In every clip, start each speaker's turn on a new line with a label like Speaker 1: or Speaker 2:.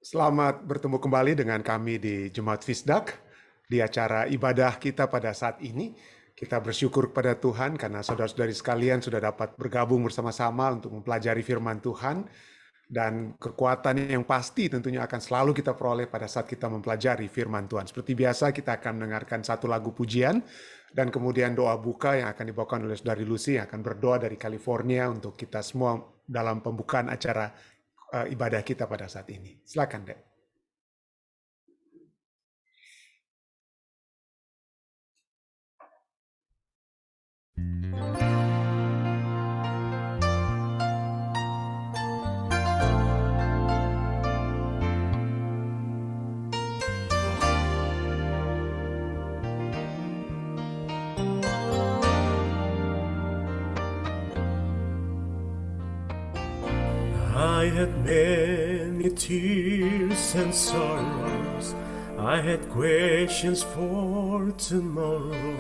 Speaker 1: Selamat bertemu kembali dengan kami di Jemaat Fisdak. Di acara ibadah kita pada saat ini, kita bersyukur kepada Tuhan karena saudara-saudari sekalian sudah dapat bergabung bersama-sama untuk mempelajari firman Tuhan. Dan kekuatan yang pasti tentunya akan selalu kita peroleh pada saat kita mempelajari firman Tuhan. Seperti biasa kita akan mendengarkan satu lagu pujian, dan kemudian doa buka yang akan dibawakan oleh Saudari Lucy yang akan berdoa dari California untuk kita semua dalam pembukaan acara ibadah kita pada saat ini. Silakan, Dek.
Speaker 2: I had many tears and sorrows. I had questions for tomorrow.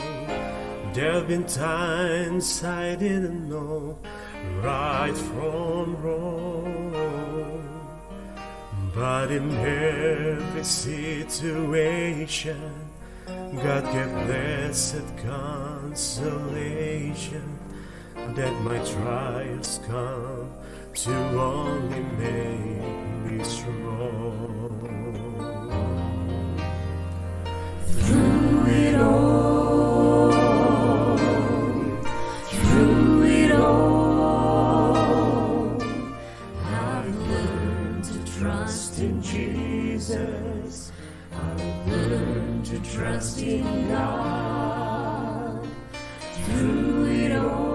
Speaker 2: There've been times I didn't know right from wrong. But in every situation, God gave blessed consolation, that my trials come to only make me strong. Through it all, I've learned to trust in Jesus. I've learned to trust in God. Through it all.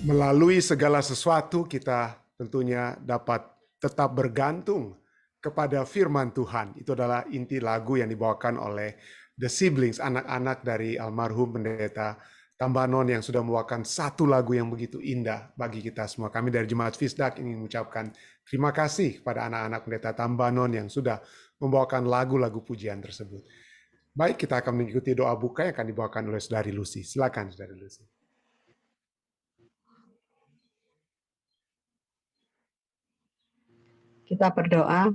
Speaker 1: Melalui segala sesuatu kita tentunya dapat tetap bergantung kepada firman Tuhan. Itu adalah inti lagu yang dibawakan oleh The Siblings, anak-anak dari almarhum pendeta Tambanon yang sudah membawakan satu lagu yang begitu indah bagi kita semua. Kami dari Jemaat Fisdak ingin mengucapkan terima kasih kepada anak-anak pendeta Tambanon yang sudah membawakan lagu-lagu pujian tersebut. Baik, kita akan mengikuti doa buka yang akan dibawakan oleh Saudari Lucy. Silakan, Saudari Lucy.
Speaker 3: Kita berdoa.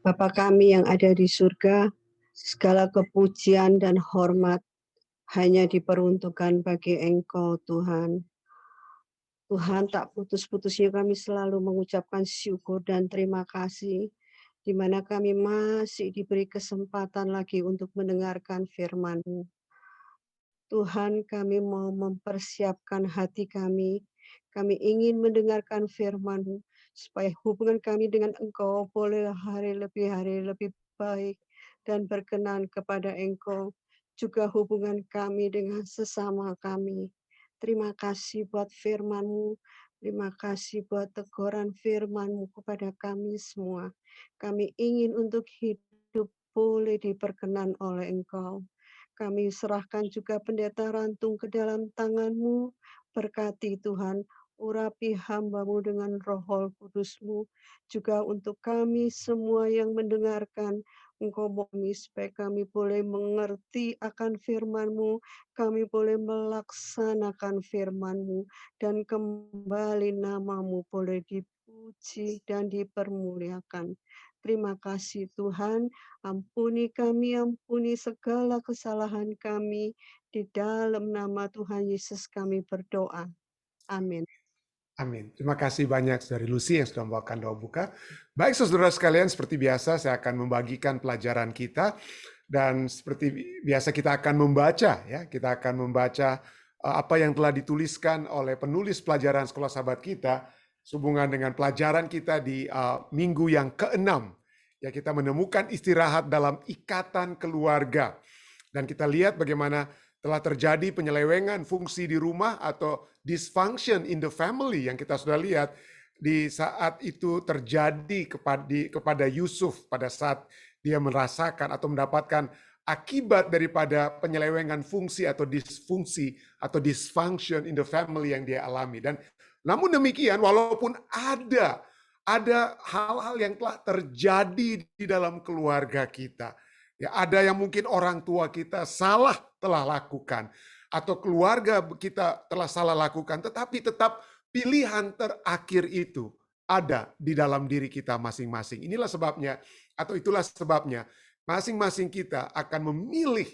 Speaker 3: Bapa kami yang ada di surga, segala kepujian dan hormat hanya diperuntukkan bagi Engkau, Tuhan. Tuhan, tak putus-putusnya kami selalu mengucapkan syukur dan terima kasih, di mana kami masih diberi kesempatan lagi untuk mendengarkan firman-Mu. Tuhan, kami mau mempersiapkan hati kami. Kami ingin mendengarkan firman-Mu, supaya hubungan kami dengan Engkau boleh hari lebih baik dan berkenan kepada Engkau. Juga hubungan kami dengan sesama kami. Terima kasih buat firman-Mu. Terima kasih buat teguran firman-Mu kepada kami semua. Kami ingin untuk hidup boleh diperkenan oleh Engkau. Kami serahkan juga pendeta Rantung ke dalam tangan-Mu. Berkati Tuhan, urapi hamba-Mu dengan roh kudus-Mu. Juga untuk kami semua yang mendengarkan, Engkau mohon supaya kami boleh mengerti akan firman-Mu, kami boleh melaksanakan firman-Mu, dan kembali nama-Mu boleh dipuji dan dipermuliakan. Terima kasih Tuhan, ampuni kami, ampuni segala kesalahan kami, di dalam nama Tuhan Yesus kami berdoa. Amin.
Speaker 1: Amin. Terima kasih banyak dari Lucy yang sudah membawakan doa buka. Baik saudara sekalian, seperti biasa saya akan membagikan pelajaran kita. Dan seperti biasa kita akan membaca, ya, kita akan membaca apa yang telah dituliskan oleh penulis pelajaran Sekolah Sahabat kita sehubungan dengan pelajaran kita di minggu yang ke-6. Ya, kita menemukan istirahat dalam ikatan keluarga. Dan kita lihat bagaimana telah terjadi penyelewengan fungsi di rumah atau dysfunction in the family yang kita sudah lihat di saat itu terjadi kepada Yusuf pada saat dia merasakan atau mendapatkan akibat daripada penyelewengan fungsi atau disfungsi atau dysfunction in the family yang dia alami. Dan namun demikian, walaupun ada hal-hal yang telah terjadi di dalam keluarga kita, ya, ada yang mungkin orang tua kita telah lakukan, atau keluarga kita telah salah lakukan, tetapi tetap pilihan terakhir itu ada di dalam diri kita masing-masing. Itulah sebabnya masing-masing kita akan memilih,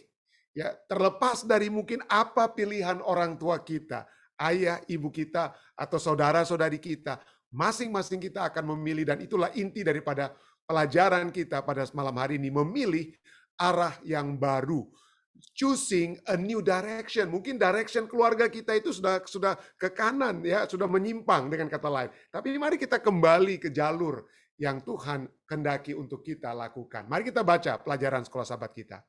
Speaker 1: ya, terlepas dari mungkin apa pilihan orang tua kita, ayah, ibu kita, atau saudara-saudari kita, masing-masing kita akan memilih, dan itulah inti daripada pelajaran kita pada malam hari ini, memilih arah yang baru. Choosing a new direction. Mungkin direction keluarga kita itu sudah ke kanan, ya, sudah menyimpang dengan kata lain. Tapi mari kita kembali ke jalur yang Tuhan kehendaki untuk kita lakukan. Mari kita baca pelajaran Sekolah Sahabat kita.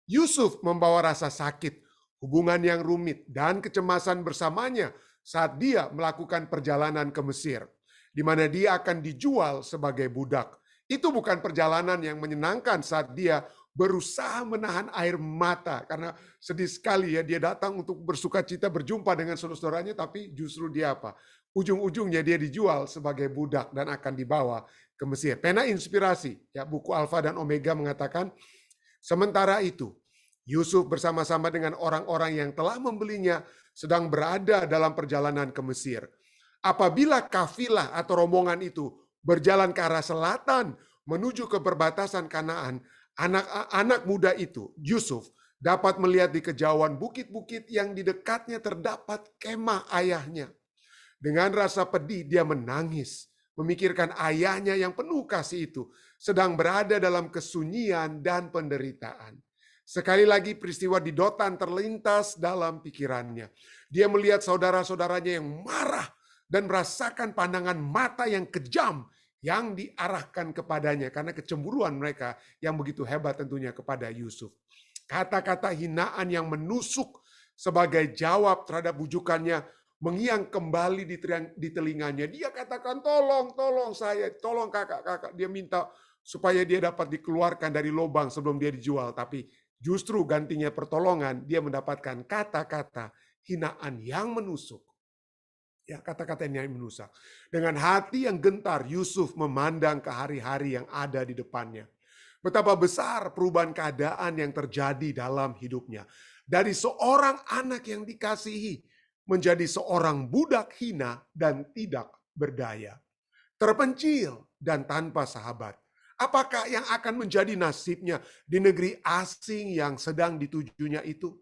Speaker 1: Yusuf membawa rasa sakit, hubungan yang rumit, dan kecemasan bersamanya saat dia melakukan perjalanan ke Mesir, di mana dia akan dijual sebagai budak. Itu bukan perjalanan yang menyenangkan saat dia berusaha menahan air mata, karena sedih sekali, ya, dia datang untuk bersuka cita berjumpa dengan saudara-saudaranya, tapi justru dia apa? Ujung-ujungnya dia dijual sebagai budak dan akan dibawa ke Mesir. Pena inspirasi, ya, buku Alfa dan Omega mengatakan, sementara itu Yusuf bersama-sama dengan orang-orang yang telah membelinya sedang berada dalam perjalanan ke Mesir. Apabila kafilah atau rombongan itu berjalan ke arah selatan menuju ke perbatasan Kanaan, anak muda itu, Yusuf, dapat melihat di kejauhan bukit-bukit yang di dekatnya terdapat kemah ayahnya. Dengan rasa pedih dia menangis, memikirkan ayahnya yang penuh kasih itu sedang berada dalam kesunyian dan penderitaan. Sekali lagi peristiwa di Dotan terlintas dalam pikirannya. Dia melihat saudara-saudaranya yang marah dan merasakan pandangan mata yang kejam yang diarahkan kepadanya karena kecemburuan mereka yang begitu hebat tentunya kepada Yusuf. Kata-kata hinaan yang menusuk sebagai jawab terhadap bujukannya mengiang kembali di telinganya. Dia katakan, tolong saya, tolong kakak. Dia minta supaya dia dapat dikeluarkan dari lubang sebelum dia dijual. Tapi justru gantinya pertolongan, dia mendapatkan kata-kata hinaan yang menusuk. Ya, kata-kata yang menusak. Dengan hati yang gentar, Yusuf memandang ke hari-hari yang ada di depannya. Betapa besar perubahan keadaan yang terjadi dalam hidupnya. Dari seorang anak yang dikasihi, menjadi seorang budak hina dan tidak berdaya. Terpencil dan tanpa sahabat. Apakah yang akan menjadi nasibnya di negeri asing yang sedang ditujunya itu?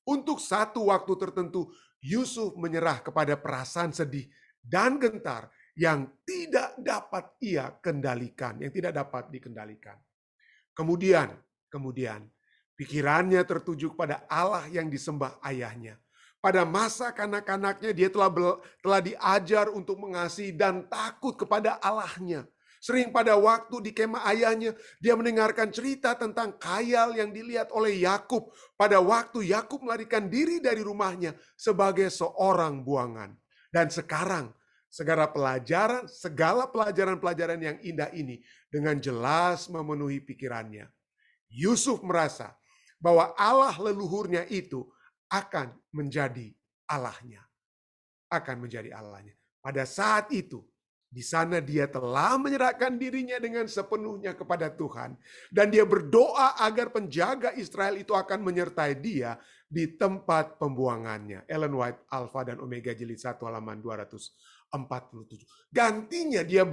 Speaker 1: Untuk satu waktu tertentu, Yusuf menyerah kepada perasaan sedih dan gentar yang tidak dapat ia kendalikan, yang tidak dapat dikendalikan. Kemudian, pikirannya tertuju kepada Allah yang disembah ayahnya. Pada masa kanak-kanaknya dia telah diajar untuk mengasihi dan takut kepada Allahnya. Sering pada waktu di kemah ayahnya, dia mendengarkan cerita tentang khayal yang dilihat oleh Yakub pada waktu Yakub melarikan diri dari rumahnya sebagai seorang buangan. Dan sekarang, segala pelajaran-pelajaran yang indah ini dengan jelas memenuhi pikirannya. Yusuf merasa bahwa Allah leluhurnya itu akan menjadi Allahnya. Akan menjadi Allahnya. Pada saat itu, di sana dia telah menyerahkan dirinya dengan sepenuhnya kepada Tuhan. Dan dia berdoa agar penjaga Israel itu akan menyertai dia di tempat pembuangannya. Ellen White, Alpha dan Omega jilid 1 halaman 247. Gantinya dia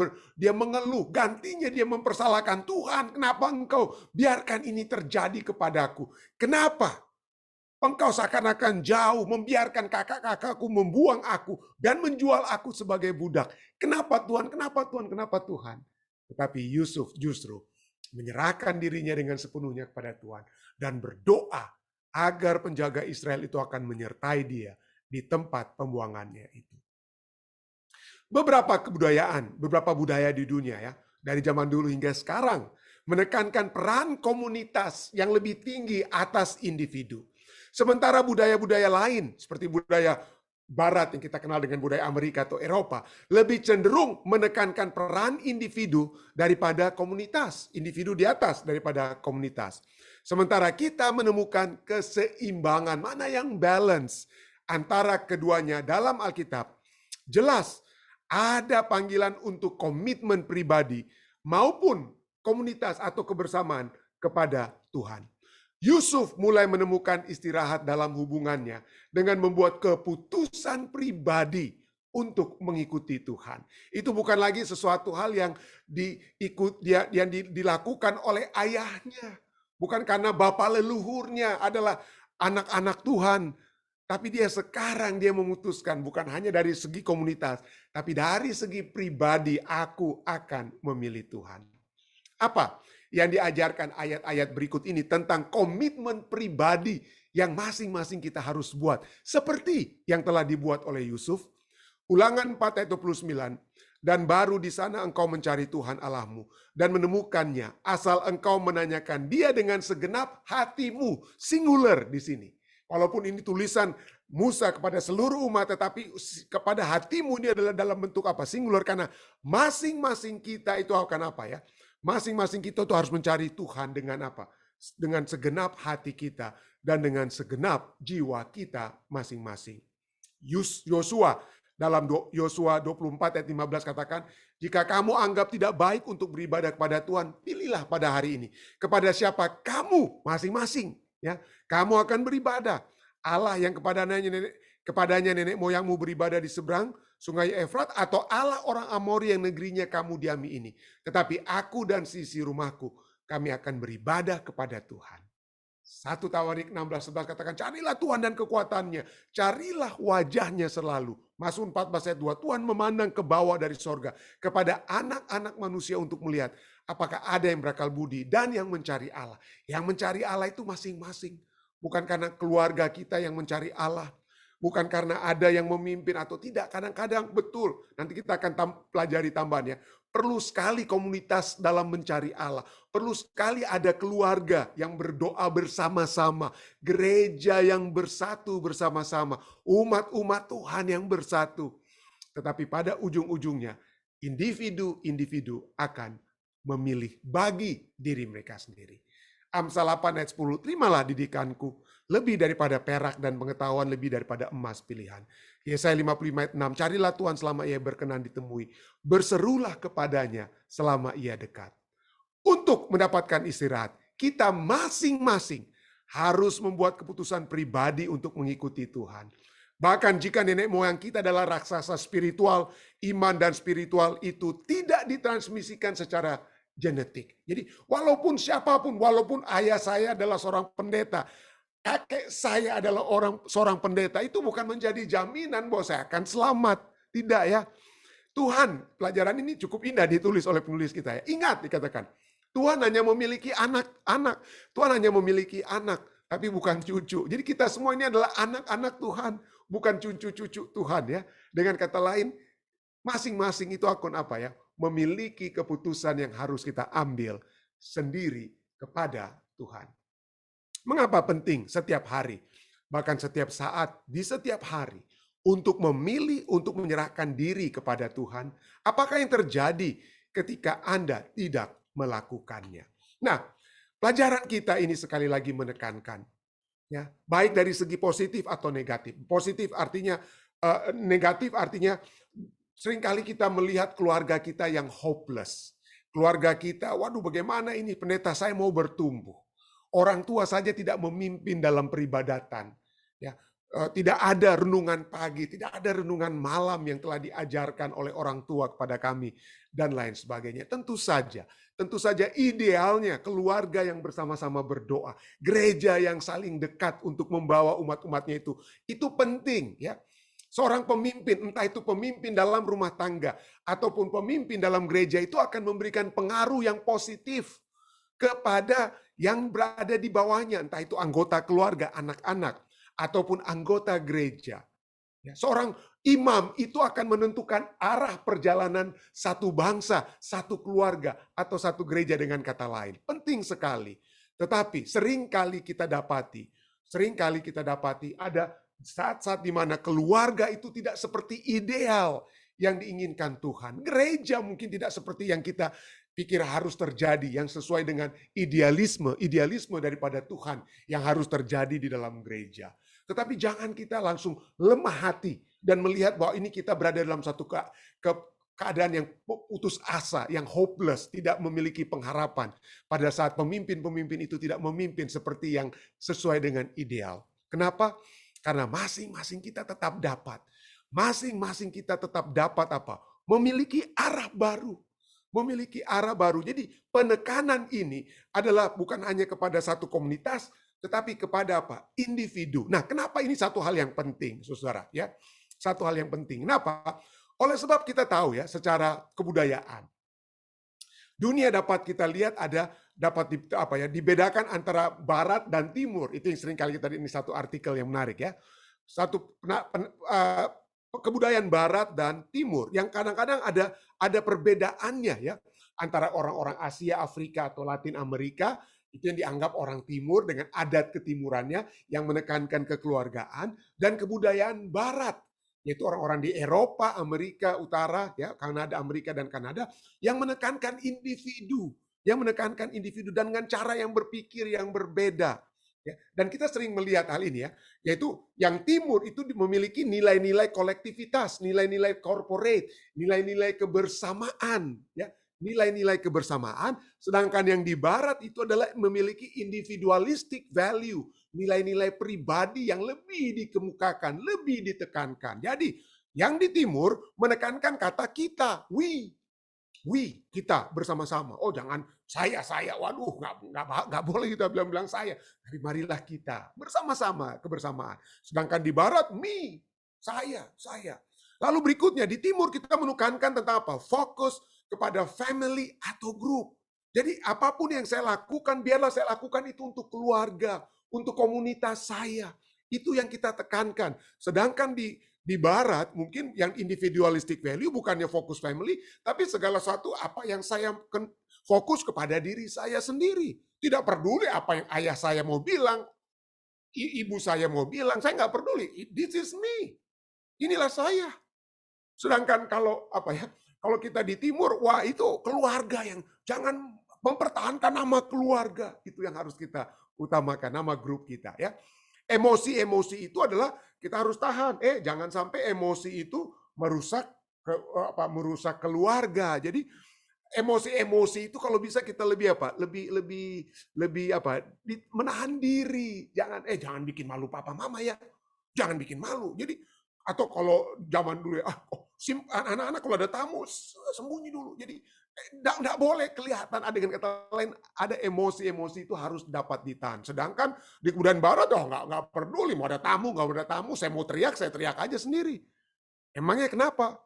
Speaker 1: mengeluh, gantinya dia mempersalahkan Tuhan. Kenapa engkau biarkan ini terjadi kepadaku? Kenapa? Engkau seakan-akan jauh, membiarkan kakak-kakakku membuang aku dan menjual aku sebagai budak. Kenapa Tuhan? Kenapa Tuhan? Kenapa Tuhan? Tetapi Yusuf justru menyerahkan dirinya dengan sepenuhnya kepada Tuhan dan berdoa agar penjaga Israel itu akan menyertai dia di tempat pembuangannya itu. Beberapa budaya di dunia ya, dari zaman dulu hingga sekarang menekankan peran komunitas yang lebih tinggi atas individu. Sementara budaya-budaya lain seperti budaya Barat yang kita kenal dengan budaya Amerika atau Eropa lebih cenderung menekankan peran individu daripada komunitas, individu di atas daripada komunitas. Sementara kita menemukan keseimbangan, mana yang balance antara keduanya dalam Alkitab. Jelas ada panggilan untuk komitmen pribadi maupun komunitas atau kebersamaan kepada Tuhan. Yusuf mulai menemukan istirahat dalam hubungannya dengan membuat keputusan pribadi untuk mengikuti Tuhan. Itu bukan lagi sesuatu hal yang dilakukan oleh ayahnya. Bukan karena bapak leluhurnya adalah anak-anak Tuhan. Tapi sekarang dia memutuskan bukan hanya dari segi komunitas, tapi dari segi pribadi, aku akan memilih Tuhan. Apa yang diajarkan ayat-ayat berikut ini tentang komitmen pribadi yang masing-masing kita harus buat. Seperti yang telah dibuat oleh Yusuf. Ulangan 4 ayat 29. Dan baru di sana engkau mencari Tuhan Allahmu dan menemukannya, asal engkau menanyakan dia dengan segenap hatimu. Singular di sini. Walaupun ini tulisan Musa kepada seluruh umat, tetapi kepada hatimu ini adalah dalam bentuk apa? Singular, karena masing-masing kita itu akan apa ya? Masing-masing kita itu harus mencari Tuhan dengan apa? Dengan segenap hati kita dan dengan segenap jiwa kita masing-masing. Yosua dalam Yosua 24 ayat 15 katakan, jika kamu anggap tidak baik untuk beribadah kepada Tuhan, pilihlah pada hari ini kepada siapa kamu masing-masing ya kamu akan beribadah. Allah yang kepadanya nenek moyangmu beribadah di seberang Sungai Efrat, atau Allah orang Amori yang negerinya kamu diami ini. Tetapi aku dan sisi rumahku, kami akan beribadah kepada Tuhan. 1 Tawarik 16:11 katakan, carilah Tuhan dan kekuatannya, carilah wajahnya selalu. Mazmur 14 ayat 2, Tuhan memandang ke bawah dari sorga kepada anak-anak manusia untuk melihat apakah ada yang berakal budi dan yang mencari Allah. Yang mencari Allah itu masing-masing. Bukan karena keluarga kita yang mencari Allah. Bukan karena ada yang memimpin atau tidak. Kadang-kadang betul. Nanti kita akan pelajari tambahannya. Perlu sekali komunitas dalam mencari Allah. Perlu sekali ada keluarga yang berdoa bersama-sama. Gereja yang bersatu bersama-sama. Umat-umat Tuhan yang bersatu. Tetapi pada ujung-ujungnya, individu-individu akan memilih bagi diri mereka sendiri. Amsal 8 ayat 10, terimalah didikanku lebih daripada perak dan pengetahuan lebih daripada emas pilihan. Yesaya 55 ayat 6, carilah Tuhan selama ia berkenan ditemui. Berserulah kepadanya selama ia dekat. Untuk mendapatkan istirahat, kita masing-masing harus membuat keputusan pribadi untuk mengikuti Tuhan. Bahkan jika nenek moyang kita adalah raksasa spiritual, iman dan spiritual itu tidak ditransmisikan secara genetik. Jadi walaupun siapapun, walaupun ayah saya adalah seorang pendeta, kakek saya adalah seorang pendeta, itu bukan menjadi jaminan bahwa saya akan selamat. Tidak ya. Tuhan, pelajaran ini cukup indah ditulis oleh penulis kita ya. Ingat dikatakan, Tuhan hanya memiliki anak-anak. Tuhan hanya memiliki anak, tapi bukan cucu. Jadi kita semua ini adalah anak-anak Tuhan, bukan cucu-cucu Tuhan ya. Dengan kata lain, masing-masing itu akan apa ya? Memiliki keputusan yang harus kita ambil sendiri kepada Tuhan. Mengapa penting setiap hari, bahkan setiap saat, di setiap hari, untuk memilih, untuk menyerahkan diri kepada Tuhan? Apakah yang terjadi ketika Anda tidak melakukannya? Nah, pelajaran kita ini sekali lagi menekankan, ya, baik dari segi positif atau negatif. Positif artinya, negatif artinya seringkali kita melihat keluarga kita yang hopeless. Keluarga kita, waduh bagaimana ini pendeta saya mau bertumbuh. Orang tua saja tidak memimpin dalam peribadatan. Ya, tidak ada renungan pagi, tidak ada renungan malam yang telah diajarkan oleh orang tua kepada kami dan lain sebagainya. Tentu saja idealnya keluarga yang bersama-sama berdoa, gereja yang saling dekat untuk membawa umat-umatnya itu penting ya. Seorang pemimpin, entah itu pemimpin dalam rumah tangga ataupun pemimpin dalam gereja, itu akan memberikan pengaruh yang positif kepada yang berada di bawahnya, entah itu anggota keluarga, anak-anak, ataupun anggota gereja. Seorang imam itu akan menentukan arah perjalanan satu bangsa, satu keluarga, atau satu gereja dengan kata lain. Penting sekali. Tetapi seringkali kita dapati ada saat-saat di mana keluarga itu tidak seperti ideal yang diinginkan Tuhan. Gereja mungkin tidak seperti yang kita pikir harus terjadi, yang sesuai dengan idealisme daripada Tuhan yang harus terjadi di dalam gereja. Tetapi jangan kita langsung lemah hati dan melihat bahwa ini kita berada dalam satu keadaan yang putus asa, yang hopeless, tidak memiliki pengharapan pada saat pemimpin-pemimpin itu tidak memimpin seperti yang sesuai dengan ideal. Kenapa? Karena masing-masing kita tetap dapat. Masing-masing kita tetap dapat apa? Memiliki arah baru. Memiliki arah baru. Jadi penekanan ini adalah bukan hanya kepada satu komunitas, tetapi kepada apa? Individu. Nah, kenapa ini satu hal yang penting, saudara? Ya, satu hal yang penting. Kenapa? Oleh sebab kita tahu ya, secara kebudayaan, dunia dapat kita lihat dibedakan antara barat dan timur. Itu yang sering kali kita lihat, ini satu artikel yang menarik ya. Kebudayaan barat dan timur yang kadang-kadang ada perbedaannya ya, antara orang-orang Asia, Afrika atau Latin Amerika. Itu yang dianggap orang timur dengan adat ketimurannya yang menekankan kekeluargaan, dan kebudayaan barat yaitu orang-orang di Eropa, Amerika Utara, ya, Kanada, Amerika dan Kanada yang menekankan individu, dan dengan cara yang berpikir yang berbeda. Ya. Dan kita sering melihat hal ini ya, yaitu yang timur itu memiliki nilai-nilai kolektivitas, nilai-nilai corporate, nilai-nilai kebersamaan, ya. Nilai-nilai kebersamaan, sedangkan yang di barat itu adalah memiliki individualistic value, nilai-nilai pribadi yang lebih dikemukakan, lebih ditekankan. Jadi, yang di timur menekankan kata kita, we, kita bersama-sama. Oh, jangan saya, waduh, nggak boleh kita bilang saya. Tapi marilah kita bersama-sama, kebersamaan. Sedangkan di barat, me, saya. Lalu berikutnya, di timur kita menekankan tentang apa? Fokus kepada family atau grup. Jadi apapun yang saya lakukan, biarlah saya lakukan itu untuk keluarga, untuk komunitas saya. Itu yang kita tekankan. Sedangkan di barat mungkin yang individualistic value bukannya fokus family, tapi segala sesuatu apa yang saya fokus kepada diri saya sendiri. Tidak peduli apa yang ayah saya mau bilang, ibu saya mau bilang, saya nggak peduli. This is me. Inilah saya. Sedangkan kalau kalau kita di timur, wah itu keluarga yang jangan mempertahankan nama keluarga. Itu yang harus kita utamakan, nama grup kita ya. Emosi-emosi itu adalah kita harus tahan. Jangan sampai emosi itu merusak keluarga. Jadi emosi-emosi itu kalau bisa kita lebih menahan diri. Jangan bikin malu papa mama ya. Jangan bikin malu. Jadi atau kalau zaman dulu anak-anak kalau ada tamu sembunyi dulu. Jadi enggak boleh kelihatan. Ada, dengan kata lain, ada emosi-emosi itu harus dapat ditahan. Sedangkan di kebudayaan barat, nggak peduli mau ada tamu, nggak ada tamu, saya mau teriak, saya teriak aja sendiri. Emangnya kenapa?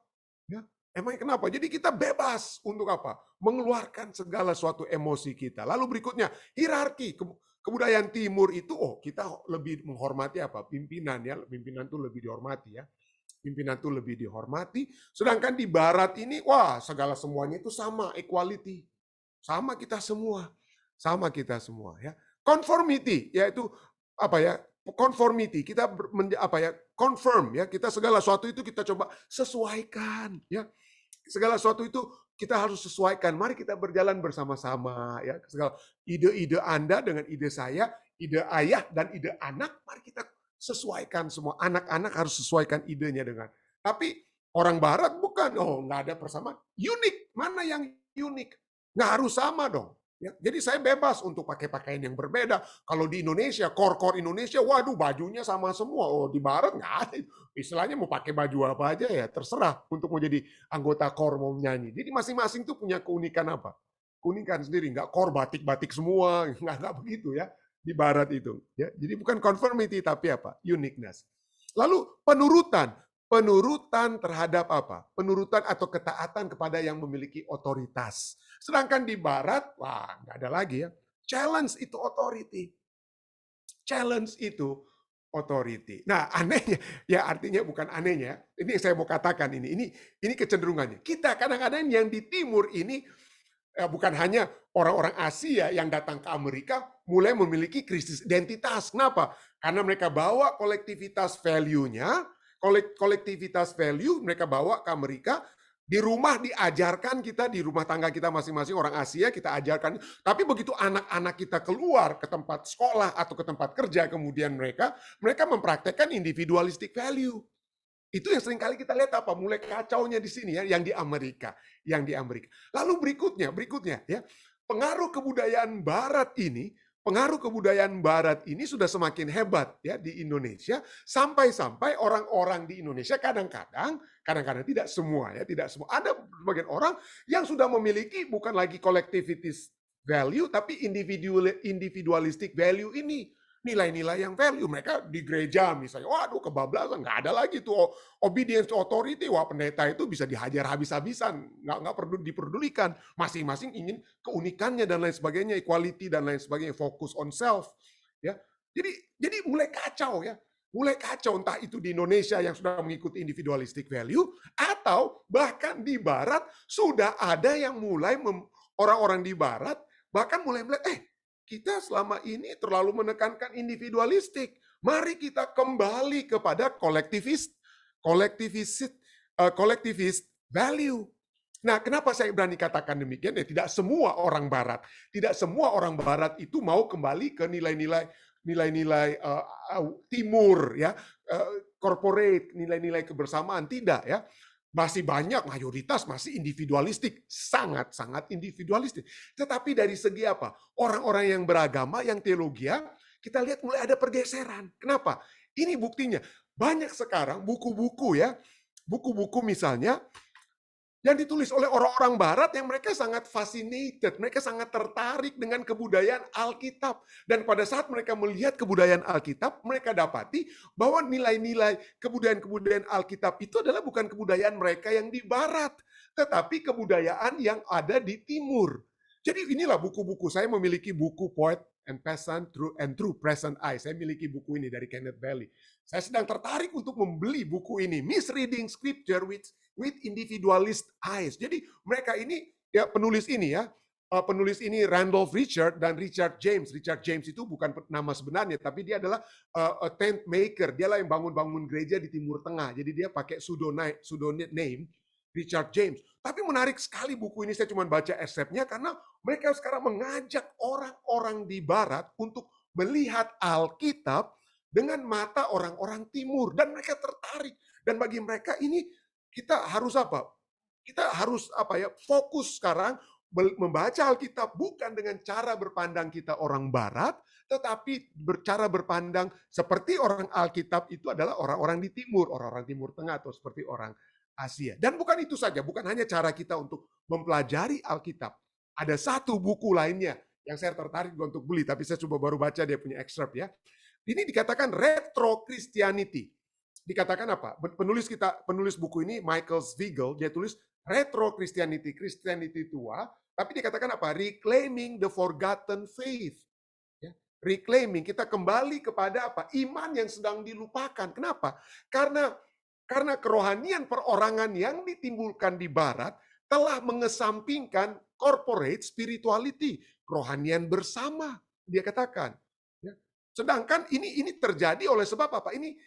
Speaker 1: Ya, emangnya kenapa? Jadi kita bebas untuk apa? Mengeluarkan segala suatu emosi kita. Lalu berikutnya, hierarki. Kebudayaan timur itu, kita lebih menghormati apa? Pimpinan ya, pimpinan itu lebih dihormati ya. Pimpinan itu lebih dihormati. Sedangkan di barat ini, segala semuanya itu sama, equality. Sama kita semua. Sama kita semua ya. Conformity, yaitu apa ya? Conformity, kita confirm ya, kita segala sesuatu itu kita coba sesuaikan ya. Segala sesuatu itu kita harus sesuaikan. Mari kita berjalan bersama-sama ya. Segala ide-ide Anda dengan ide saya, ide ayah dan ide anak, mari kita sesuaikan semua. Anak-anak harus sesuaikan idenya dengan. Tapi orang barat bukan, nggak ada persamaan. Unik, mana yang unik? Nggak harus sama dong. Ya, jadi saya bebas untuk pakai pakaian yang berbeda. Kalau di Indonesia, core Indonesia, waduh bajunya sama semua. Di barat nggak ada. Istilahnya mau pakai baju apa aja ya terserah untuk mau jadi anggota core mau menyanyi. Jadi masing-masing tuh punya keunikan apa? Keunikan sendiri. Nggak core batik-batik semua, nggak begitu ya di barat itu. Ya, jadi bukan conformity tapi apa? Uniqueness. Lalu penurutan. Penurutan terhadap apa? Penurutan atau ketaatan kepada yang memiliki otoritas. Sedangkan di barat, nggak ada lagi ya. Challenge itu authority. Challenge itu authority. Nah, anehnya, ya artinya bukan anehnya. Ini yang saya mau katakan ini kecenderungannya. Kita kadang-kadang yang di timur ini, bukan hanya orang-orang Asia yang datang ke Amerika mulai memiliki krisis identitas. Kenapa? Karena mereka bawa kolektivitas value-nya, kolektivitas value mereka bawa ke Amerika, di rumah diajarkan kita, di rumah tangga kita masing-masing orang Asia kita ajarkan. Tapi begitu anak-anak kita keluar ke tempat sekolah atau ke tempat kerja, kemudian mereka mempraktekkan individualistic value. Itu yang seringkali kita lihat apa? Mulai kacaunya di sini ya, yang di Amerika. Lalu berikutnya ya, pengaruh kebudayaan barat ini sudah semakin hebat ya di Indonesia, sampai orang-orang di Indonesia kadang-kadang tidak semua ya, tidak semua. Ada sebagian orang yang sudah memiliki bukan lagi collectivist value tapi individualistic value ini. Nilai-nilai yang value mereka di gereja misalnya, waduh kebablasan, nggak ada lagi tuh obedience to authority, pendeta itu bisa dihajar habis-habisan, nggak perlu diperdulikan, masing-masing ingin keunikannya dan lain sebagainya, equality dan lain sebagainya, focus on self, ya. Jadi mulai kacau ya, entah itu di Indonesia yang sudah mengikuti individualistic value atau bahkan di Barat sudah ada yang mulai orang-orang di Barat bahkan mulai melihat kita selama ini terlalu menekankan individualistik. Mari kita kembali kepada collectivist value. Nah, kenapa saya berani katakan demikian? Ya, tidak semua orang Barat itu mau kembali ke nilai-nilai timur ya, corporate, nilai-nilai kebersamaan, tidak ya. Masih banyak, mayoritas masih individualistik, sangat-sangat individualistik. Tetapi dari segi apa? Orang-orang yang beragama, yang teologia, kita lihat mulai ada pergeseran. Kenapa? Ini buktinya. Banyak sekarang buku-buku ya, buku-buku misalnya, yang ditulis oleh orang-orang Barat yang mereka sangat fascinated, mereka sangat tertarik dengan kebudayaan Alkitab. Dan pada saat mereka melihat kebudayaan Alkitab, mereka dapati bahwa nilai-nilai kebudayaan Alkitab itu adalah bukan kebudayaan mereka yang di Barat, tetapi kebudayaan yang ada di Timur. Jadi inilah buku-buku, saya memiliki buku Poet and Peasant Through Present Eye. Saya memiliki buku ini dari Kenneth Bailey. Saya sedang tertarik untuk membeli buku ini, Misreading Scripture with individualist eyes. Jadi mereka ini ya penulis ini Randolph Richard dan Richard James. Richard James itu bukan nama sebenarnya, tapi dia adalah a tent maker. Dialah yang bangun-bangun gereja di Timur Tengah. Jadi dia pakai pseudonym Richard James. Tapi menarik sekali buku ini, saya cuma baca eksepnya karena mereka sekarang mengajak orang-orang di Barat untuk melihat Alkitab dengan mata orang-orang Timur dan mereka tertarik. Dan bagi mereka ini kita harus apa? Kita harus fokus sekarang membaca Alkitab bukan dengan cara berpandang kita orang Barat, tetapi cara berpandang seperti orang Alkitab itu adalah orang-orang di Timur, orang-orang Timur Tengah atau seperti orang Asia. Dan bukan itu saja, bukan hanya cara kita untuk mempelajari Alkitab. Ada satu buku lainnya yang saya tertarik untuk beli, tapi saya coba baru baca dia punya excerpt ya. Ini dikatakan retro Christianity. Dikatakan apa? Penulis buku ini Michael Zweigel, dia tulis retro Christianity, Christianity tua, tapi dikatakan apa? Reclaiming the forgotten faith. Ya, reclaiming, kita kembali kepada apa? Iman yang sedang dilupakan. Kenapa? Karena kerohanian perorangan yang ditimbulkan di barat telah mengesampingkan corporate spirituality, kerohanian bersama, dia katakan. Ya. Sedangkan ini terjadi oleh sebab apa? Ini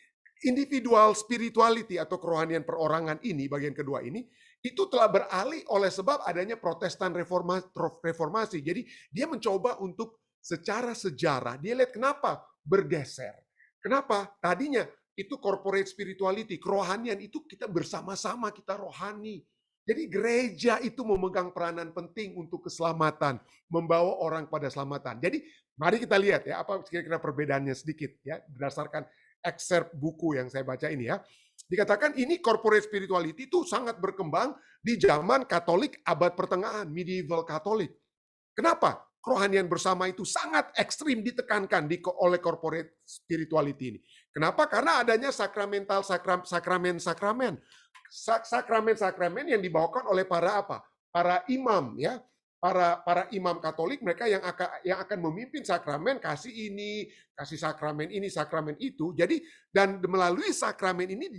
Speaker 1: individual spirituality atau kerohanian perorangan ini, bagian kedua ini, itu telah beralih oleh sebab adanya Protestan reformasi. Jadi dia mencoba untuk secara sejarah, dia lihat kenapa bergeser. Kenapa? Tadinya itu corporate spirituality, kerohanian itu kita bersama-sama, kita rohani. Jadi gereja itu memegang peranan penting untuk keselamatan, membawa orang pada keselamatan. Jadi mari kita lihat ya apa kira-kira perbedaannya sedikit ya berdasarkan excerpt buku yang saya baca ini ya. Dikatakan ini corporate spirituality itu sangat berkembang di zaman Katolik abad pertengahan, medieval Katolik. Kenapa? Kerohanian bersama itu sangat ekstrim ditekankan oleh corporate spirituality ini. Kenapa? Karena adanya sakramen-sakramen yang dibawakan oleh para apa? Para imam ya. Para imam Katolik mereka yang akan memimpin sakramen, kasih ini, kasih sakramen ini, sakramen itu. Jadi dan melalui sakramen ini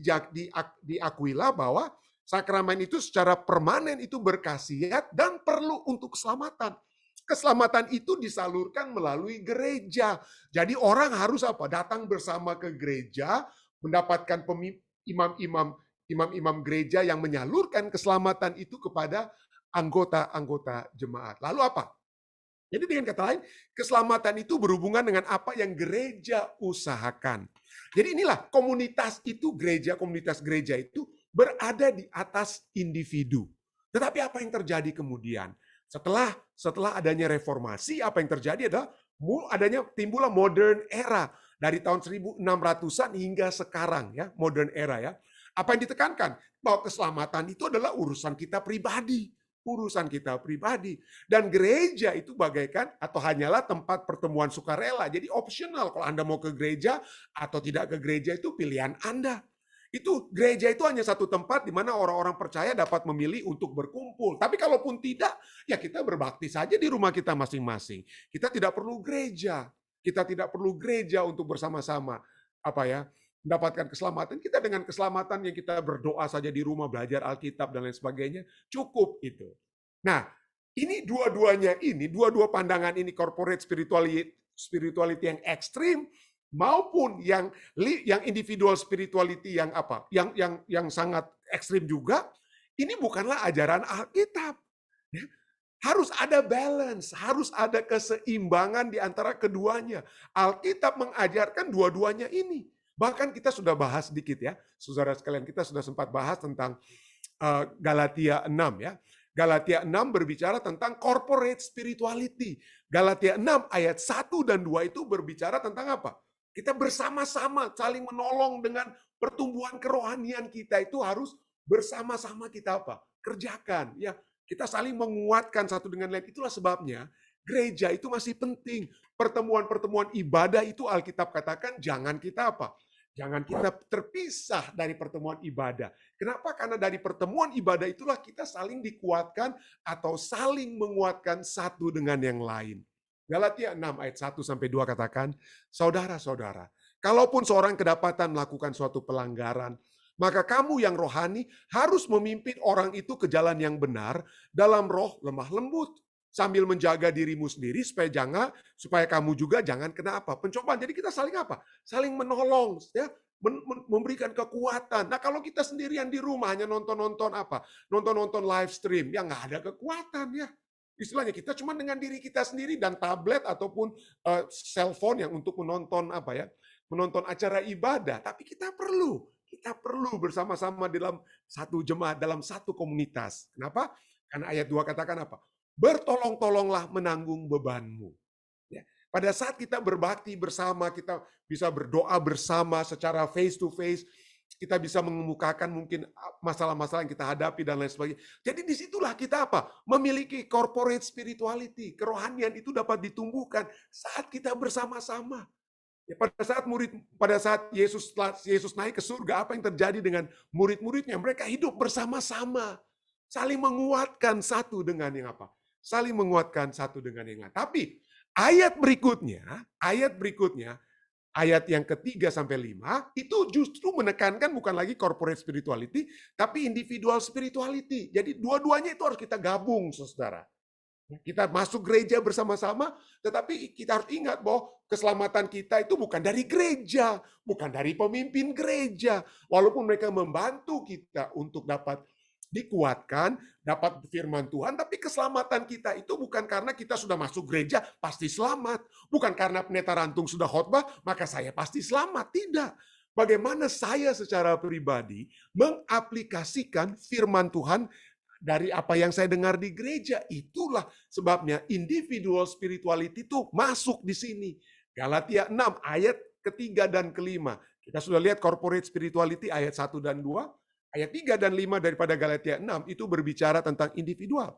Speaker 1: diakuilah bahwa sakramen itu secara permanen itu berkhasiat dan perlu untuk keselamatan. Keselamatan itu disalurkan melalui gereja. Jadi orang harus apa? Datang bersama ke gereja, mendapatkan imam-imam gereja yang menyalurkan keselamatan itu kepada anggota-anggota jemaat. Lalu apa? Jadi dengan kata lain, keselamatan itu berhubungan dengan apa yang gereja usahakan. Jadi inilah komunitas gereja itu berada di atas individu. Tetapi apa yang terjadi kemudian? Setelah adanya reformasi, apa yang terjadi adalah timbullah modern era dari tahun 1600-an hingga sekarang ya, modern era ya. Apa yang ditekankan? Bahwa keselamatan itu adalah urusan kita pribadi. Dan gereja itu bagaikan atau hanyalah tempat pertemuan sukarela. Jadi opsional kalau Anda mau ke gereja atau tidak ke gereja itu pilihan Anda. Itu gereja itu hanya satu tempat di mana orang-orang percaya dapat memilih untuk berkumpul. Tapi kalaupun tidak, ya kita berbakti saja di rumah kita masing-masing. Kita tidak perlu gereja. Kita tidak perlu gereja untuk bersama-sama mendapatkan keselamatan. Kita dengan keselamatan yang kita berdoa saja di rumah, belajar Alkitab dan lain sebagainya, cukup itu. Nah, ini dua pandangan ini corporate spirituality yang ekstrim maupun yang individual spirituality yang sangat ekstrim juga, ini bukanlah ajaran Alkitab. Ya. Harus ada balance, harus ada keseimbangan di antara keduanya. Alkitab mengajarkan dua-duanya ini. Bahkan kita sudah bahas sedikit ya, saudara sekalian, kita sudah sempat bahas tentang Galatia 6 ya. Galatia 6 berbicara tentang corporate spirituality. Galatia 6 ayat 1 dan 2 itu berbicara tentang apa? Kita bersama-sama saling menolong dengan pertumbuhan kerohanian kita itu harus bersama-sama kita kerjakan ya. Kita saling menguatkan satu dengan lain. Itulah sebabnya gereja itu masih penting. Pertemuan-pertemuan ibadah itu Alkitab katakan jangan kita Jangan kita terpisah dari pertemuan ibadah. Kenapa? Karena dari pertemuan ibadah itulah kita saling dikuatkan atau saling menguatkan satu dengan yang lain. Galatia 6 ayat 1 sampai 2 katakan, saudara-saudara, kalaupun seorang kedapatan melakukan suatu pelanggaran, maka kamu yang rohani harus memimpin orang itu ke jalan yang benar dalam roh lemah lembut, sambil menjaga dirimu sendiri supaya kamu juga jangan kena pencobaan. Jadi kita saling saling menolong ya, memberikan kekuatan. Nah, kalau kita sendirian di rumah hanya nonton live stream, ya nggak ada kekuatan ya. Istilahnya kita cuma dengan diri kita sendiri dan tablet ataupun cellphone yang untuk menonton menonton acara ibadah. Tapi kita perlu bersama-sama dalam satu jemaat, dalam satu komunitas. Kenapa? Karena ayat 2 katakan bertolong-tolonglah menanggung bebanmu. Ya. Pada saat kita berbakti bersama, kita bisa berdoa bersama secara face to face, Kita bisa mengemukakan mungkin masalah-masalah yang kita hadapi dan lain sebagainya. Jadi disitulah kita apa? Memiliki corporate spirituality. Kerohanian itu dapat ditumbuhkan saat kita bersama-sama. Ya, pada saat Yesus naik ke surga, apa yang terjadi dengan murid-muridnya? Mereka hidup bersama-sama, saling menguatkan satu dengan yang apa? Saling menguatkan satu dengan yang lain. Tapi ayat berikutnya, ayat yang ketiga sampai 5 itu justru menekankan bukan lagi corporate spirituality, tapi individual spirituality. Jadi dua-duanya itu harus kita gabung, saudara. Kita masuk gereja bersama-sama, tetapi kita harus ingat bahwa keselamatan kita itu bukan dari gereja, bukan dari pemimpin gereja. Walaupun mereka membantu kita untuk dapat dikuatkan, dapat firman Tuhan, tapi keselamatan kita itu bukan karena kita sudah masuk gereja pasti selamat, bukan karena pendeta Rantung sudah khotbah maka saya pasti selamat. Tidak. Bagaimana saya secara pribadi mengaplikasikan firman Tuhan dari apa yang saya dengar di gereja, itulah sebabnya individual spirituality itu masuk di sini. Galatia 6 ayat ketiga dan kelima. Kita sudah lihat corporate spirituality ayat 1 dan 2. Ayat 3 dan 5 daripada Galatia 6 itu berbicara tentang individual.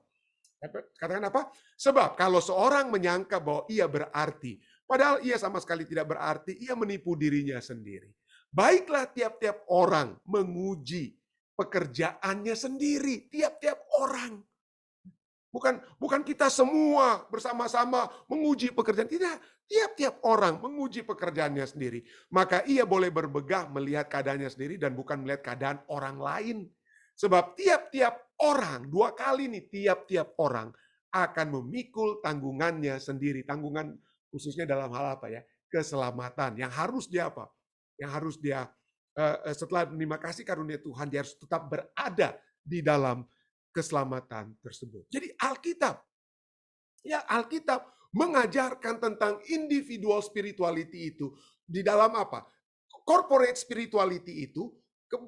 Speaker 1: Katakan apa? Sebab kalau seorang menyangka bahwa ia berarti, padahal ia sama sekali tidak berarti, ia menipu dirinya sendiri. Baiklah tiap-tiap orang menguji pekerjaannya sendiri. Tiap-tiap orang. Bukan kita semua bersama-sama menguji pekerjaan. Tidak. Tiap-tiap orang menguji pekerjaannya sendiri. Maka ia boleh berbegah melihat keadaannya sendiri dan bukan melihat keadaan orang lain. Sebab tiap-tiap orang, dua kali nih, tiap-tiap orang akan memikul tanggungannya sendiri. Tanggungan khususnya dalam hal apa ya? Keselamatan. Yang harus dia apa? Yang harus dia setelah menerima kasih karunia Tuhan, dia harus tetap berada di dalam keselamatan tersebut. Jadi Alkitab mengajarkan tentang individual spirituality itu di dalam apa? Corporate spirituality itu,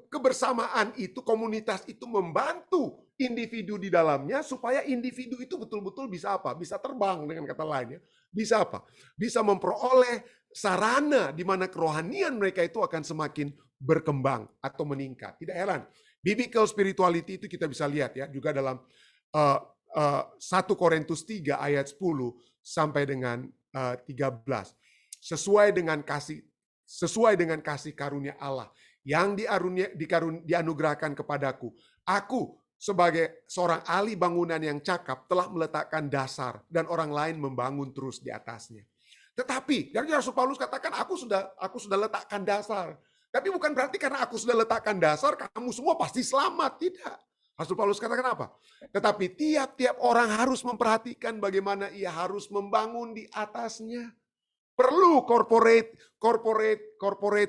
Speaker 1: kebersamaan itu, komunitas itu membantu individu di dalamnya supaya individu itu betul-betul bisa apa? Bisa terbang, dengan kata lainnya. Bisa apa? Bisa memperoleh sarana di mana kerohanian mereka itu akan semakin berkembang atau meningkat. Tidak heran. Biblical spirituality itu kita bisa lihat ya juga dalam 1 Korintus 3 ayat 10 sampai dengan 13. Sesuai dengan kasih karunia Allah yang dianugerahkan kepadaku. Aku sebagai seorang ahli bangunan yang cakap telah meletakkan dasar dan orang lain membangun terus di atasnya. Tetapi yang Rasul Paulus katakan aku sudah letakkan dasar. Tapi bukan berarti karena aku sudah letakkan dasar, kamu semua pasti selamat. Tidak. Rasul Paulus katakan apa? Tetapi tiap-tiap orang harus memperhatikan bagaimana ia harus membangun di atasnya. Perlu corporate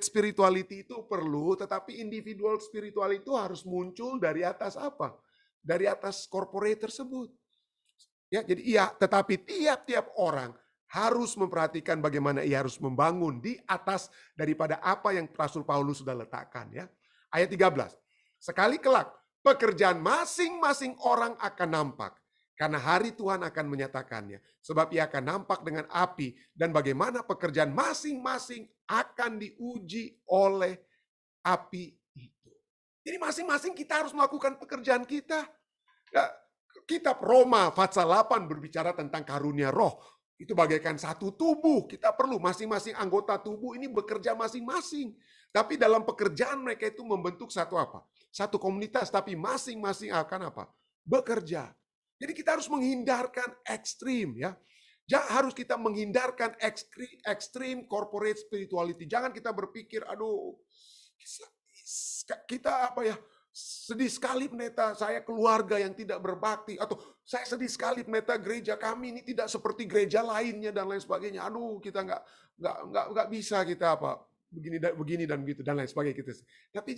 Speaker 1: spirituality itu perlu, tetapi individual spirituality itu harus muncul dari atas apa? Dari atas corporate tersebut. Ya, jadi tetapi tiap-tiap orang harus memperhatikan bagaimana ia harus membangun di atas daripada apa yang Rasul Paulus sudah letakkan ya. Ayat 13. Sekali kelak pekerjaan masing-masing orang akan nampak karena hari Tuhan akan menyatakannya. Sebab ia akan nampak dengan api dan bagaimana pekerjaan masing-masing akan diuji oleh api itu. Jadi masing-masing kita harus melakukan pekerjaan kita. Ya, kitab Roma pasal 8 berbicara tentang karunia roh. Itu bagaikan satu tubuh. Kita perlu masing-masing anggota tubuh ini bekerja masing-masing. Tapi dalam pekerjaan mereka itu membentuk satu apa? Satu komunitas, tapi masing-masing akan apa? Bekerja. Jadi kita harus menghindarkan ekstrim ya. Harus kita menghindarkan ekstrim corporate spirituality. Jangan kita berpikir, aduh, kita apa ya? Sedih sekali pendeta, saya keluarga yang tidak berbakti. Atau saya sedih sekali pendeta, gereja kami ini tidak seperti gereja lainnya dan lain sebagainya. Aduh, kita nggak bisa kita apa begini dan begitu dan lain sebagainya. Tapi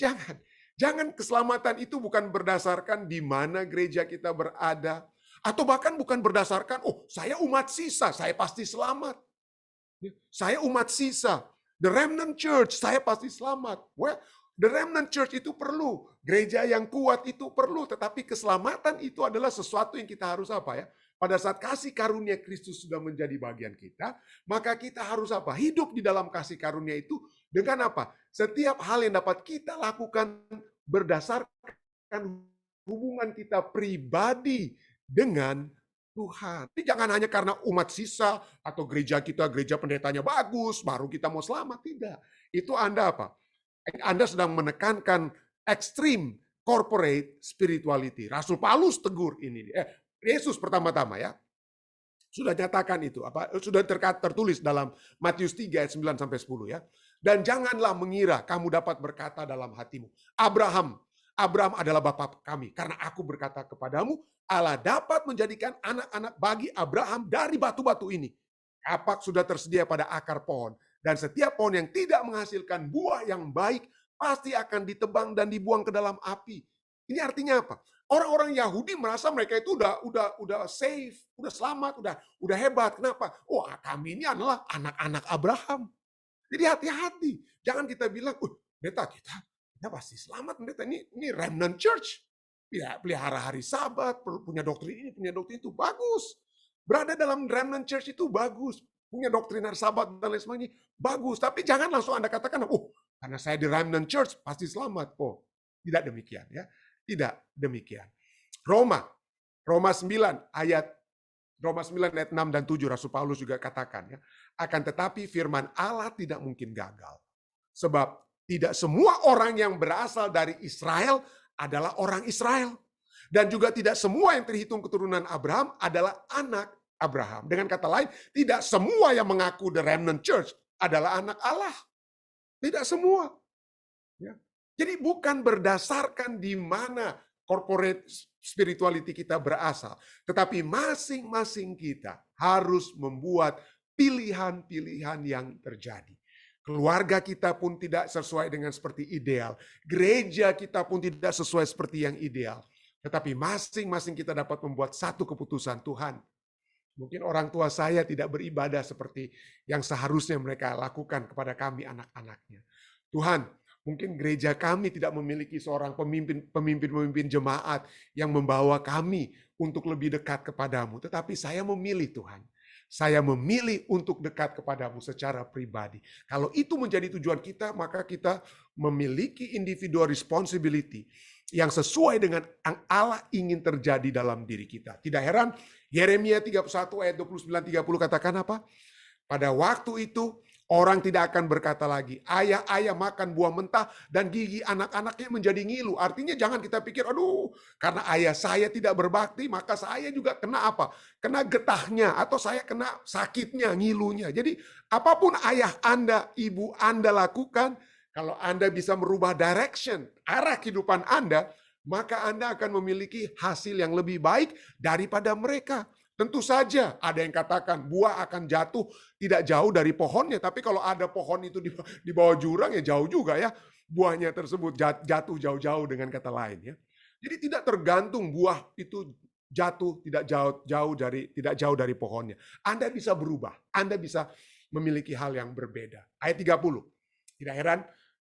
Speaker 1: jangan keselamatan itu bukan berdasarkan di mana gereja kita berada, atau bahkan bukan berdasarkan saya umat sisa, saya pasti selamat. Saya umat sisa, the remnant church, saya pasti selamat. Well, the remnant church itu perlu, gereja yang kuat itu perlu, tetapi keselamatan itu adalah sesuatu yang kita harus apa ya? Pada saat kasih karunia Kristus sudah menjadi bagian kita, maka kita harus apa? Hidup di dalam kasih karunia itu Dengan apa? Setiap hal yang dapat kita lakukan berdasarkan hubungan kita pribadi dengan Tuhan. Jadi jangan hanya karena umat sisa atau gereja kita, gereja pendetanya bagus, baru kita mau selamat. Tidak. Itu Anda apa? Anda sedang menekankan ekstrim corporate spirituality. Rasul Paulus tegur ini. Yesus pertama-tama ya. Sudah nyatakan itu, sudah tertulis dalam Matius 3 ayat 9 sampai 10 ya. Dan janganlah mengira kamu dapat berkata dalam hatimu, Abraham adalah bapa kami, karena aku berkata kepadamu, Allah dapat menjadikan anak-anak bagi Abraham dari batu-batu ini. Kapak sudah tersedia pada akar pohon, dan setiap pohon yang tidak menghasilkan buah yang baik pasti akan ditebang dan dibuang ke dalam api. Ini artinya apa? Orang-orang Yahudi merasa mereka itu udah safe, udah selamat, udah hebat. Kenapa? Wah, kami ini adalah anak-anak Abraham. Jadi hati-hati. Jangan kita bilang, pendeta kita pasti selamat, pendeta ini remnant church. Ya, pelihara hari Sabat, punya doktrin ini, punya doktrin itu, bagus. Berada dalam remnant church itu bagus. Punya doktrin hari Sabat dan lain sebagainya, bagus. Tapi jangan langsung Anda katakan, karena saya di remnant church pasti selamat. Tidak demikian ya. Tidak demikian. Roma 9 ayat 6 dan 7 Rasul Paulus juga katakan ya, akan tetapi firman Allah tidak mungkin gagal. Sebab tidak semua orang yang berasal dari Israel adalah orang Israel. Dan juga tidak semua yang terhitung keturunan Abraham adalah anak Abraham. Dengan kata lain, tidak semua yang mengaku the remnant church adalah anak Allah. Tidak semua. Ya. Jadi bukan berdasarkan di mana corporate spirituality kita berasal, tetapi masing-masing kita harus membuat pilihan-pilihan yang terjadi. Keluarga kita pun tidak sesuai dengan seperti ideal. Gereja kita pun tidak sesuai seperti yang ideal. Tetapi masing-masing kita dapat membuat satu keputusan, Tuhan. Mungkin orang tua saya tidak beribadah seperti yang seharusnya mereka lakukan kepada kami anak-anaknya. Tuhan, mungkin gereja kami tidak memiliki seorang pemimpin jemaat yang membawa kami untuk lebih dekat kepadamu. Tetapi saya memilih Tuhan. Saya memilih untuk dekat kepadamu secara pribadi. Kalau itu menjadi tujuan kita, maka kita memiliki individual responsibility yang sesuai dengan yang Allah ingin terjadi dalam diri kita. Tidak heran, Yeremia 31 ayat 29-30 katakan apa? Pada waktu itu, orang tidak akan berkata lagi, ayah makan buah mentah dan gigi anak-anaknya menjadi ngilu. Artinya jangan kita pikir, karena ayah saya tidak berbakti, maka saya juga kena apa? Kena getahnya, atau saya kena sakitnya, ngilunya. Jadi apapun ayah Anda, ibu Anda lakukan, kalau Anda bisa merubah direction, arah kehidupan Anda, maka Anda akan memiliki hasil yang lebih baik daripada mereka. Tentu saja ada yang katakan buah akan jatuh tidak jauh dari pohonnya. Tapi kalau ada pohon itu di bawah jurang ya jauh juga ya. Buahnya tersebut jatuh jauh-jauh dengan kata lain ya. Jadi tidak tergantung buah itu jatuh tidak jauh dari pohonnya. Anda bisa berubah. Anda bisa memiliki hal yang berbeda. Ayat 30. Tidak heran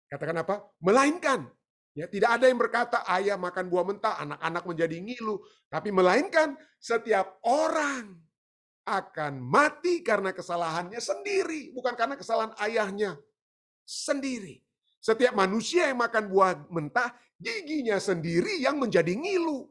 Speaker 1: katakan apa? Melainkan ya, tidak ada yang berkata ayah makan buah mentah, anak-anak menjadi ngilu. Tapi melainkan setiap orang akan mati karena kesalahannya sendiri. Bukan karena kesalahan ayahnya sendiri. Setiap manusia yang makan buah mentah, giginya sendiri yang menjadi ngilu.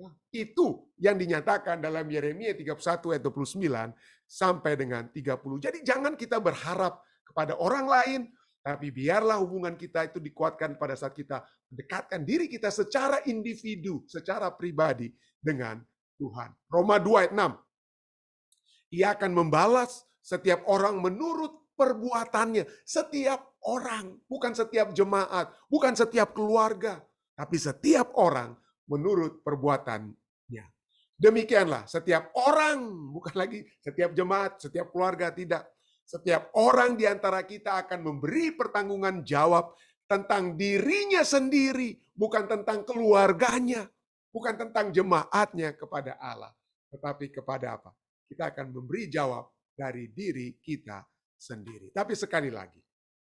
Speaker 1: Nah, itu yang dinyatakan dalam Yeremia 31 ayat 29 sampai dengan 30. Jadi jangan kita berharap kepada orang lain, tapi biarlah hubungan kita itu dikuatkan pada saat kita mendekatkan diri kita secara individu, secara pribadi dengan Tuhan. Roma 2 ayat 6. Ia akan membalas setiap orang menurut perbuatannya. Setiap orang, bukan setiap jemaat, bukan setiap keluarga, tapi setiap orang menurut perbuatannya. Demikianlah setiap orang, bukan lagi setiap jemaat, setiap keluarga, tidak. Setiap orang di antara kita akan memberi pertanggungan jawab tentang dirinya sendiri, bukan tentang keluarganya, bukan tentang jemaatnya kepada Allah, tetapi kepada apa? Kita akan memberi jawab dari diri kita sendiri. Tapi sekali lagi,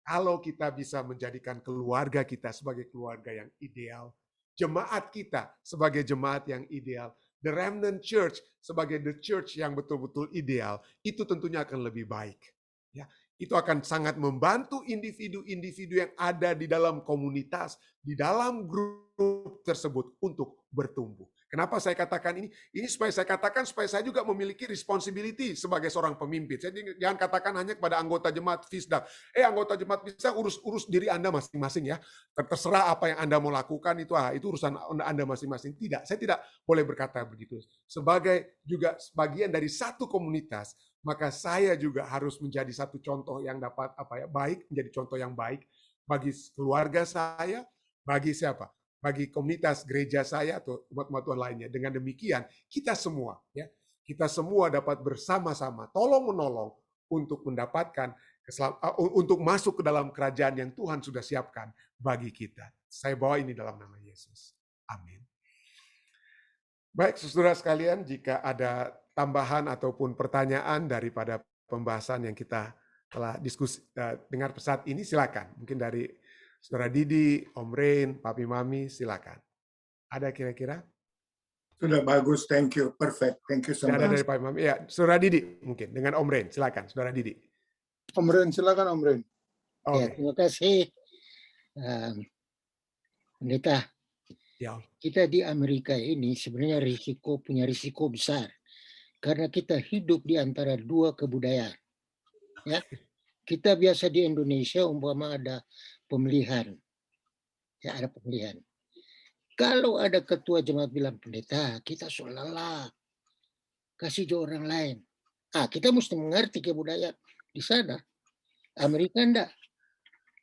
Speaker 1: kalau kita bisa menjadikan keluarga kita sebagai keluarga yang ideal, jemaat kita sebagai jemaat yang ideal, the remnant church sebagai the church yang betul-betul ideal, itu tentunya akan lebih baik. Ya, Itu akan sangat membantu individu-individu yang ada di dalam komunitas, di dalam grup tersebut untuk bertumbuh. Kenapa saya katakan ini? Ini supaya saya katakan supaya saya juga memiliki responsibility sebagai seorang pemimpin. Saya jangan katakan hanya kepada anggota jemaat Fisdak. Anggota jemaat Fisdak urus diri Anda masing-masing ya. Terserah apa yang Anda mau lakukan itu urusan Anda masing-masing. Tidak, saya tidak boleh berkata begitu. Sebagai juga sebagian dari satu komunitas, maka saya juga harus menjadi satu contoh yang dapat baik, menjadi contoh yang baik bagi keluarga saya, bagi siapa? Bagi komunitas gereja saya atau umat-umat Tuhan lainnya. Dengan demikian, kita semua dapat bersama-sama tolong menolong untuk mendapatkan untuk masuk ke dalam kerajaan yang Tuhan sudah siapkan bagi kita. Saya bawa ini dalam nama Yesus. Amin. Baik, saudara sekalian, jika ada tambahan ataupun pertanyaan daripada pembahasan yang kita telah diskusi dengar saat ini, silakan. Mungkin dari Saudara Didi, Om Rain, Papi Mami, silakan. Ada kira-kira?
Speaker 4: Sudah bagus, thank you, perfect, thank you so much.
Speaker 1: Ada dari Papi Mami, ya. Saudara Didi mungkin dengan Om Rain, silakan. Saudara Didi.
Speaker 4: Om Ren, silakan Om Ren.
Speaker 5: Ya, terima kasih, Pendeta.
Speaker 1: Ya.
Speaker 5: Kita di Amerika ini sebenarnya punya risiko besar karena kita hidup di antara dua kebudayaan. Ya, kita biasa di Indonesia umpama ada pemilihan, ya ada pemilihan. Kalau ada ketua jemaat bilang pendeta, kita seolah-olah kasih ke orang lain. Kita mesti mengerti kebudayaan di sana. Amerika enggak.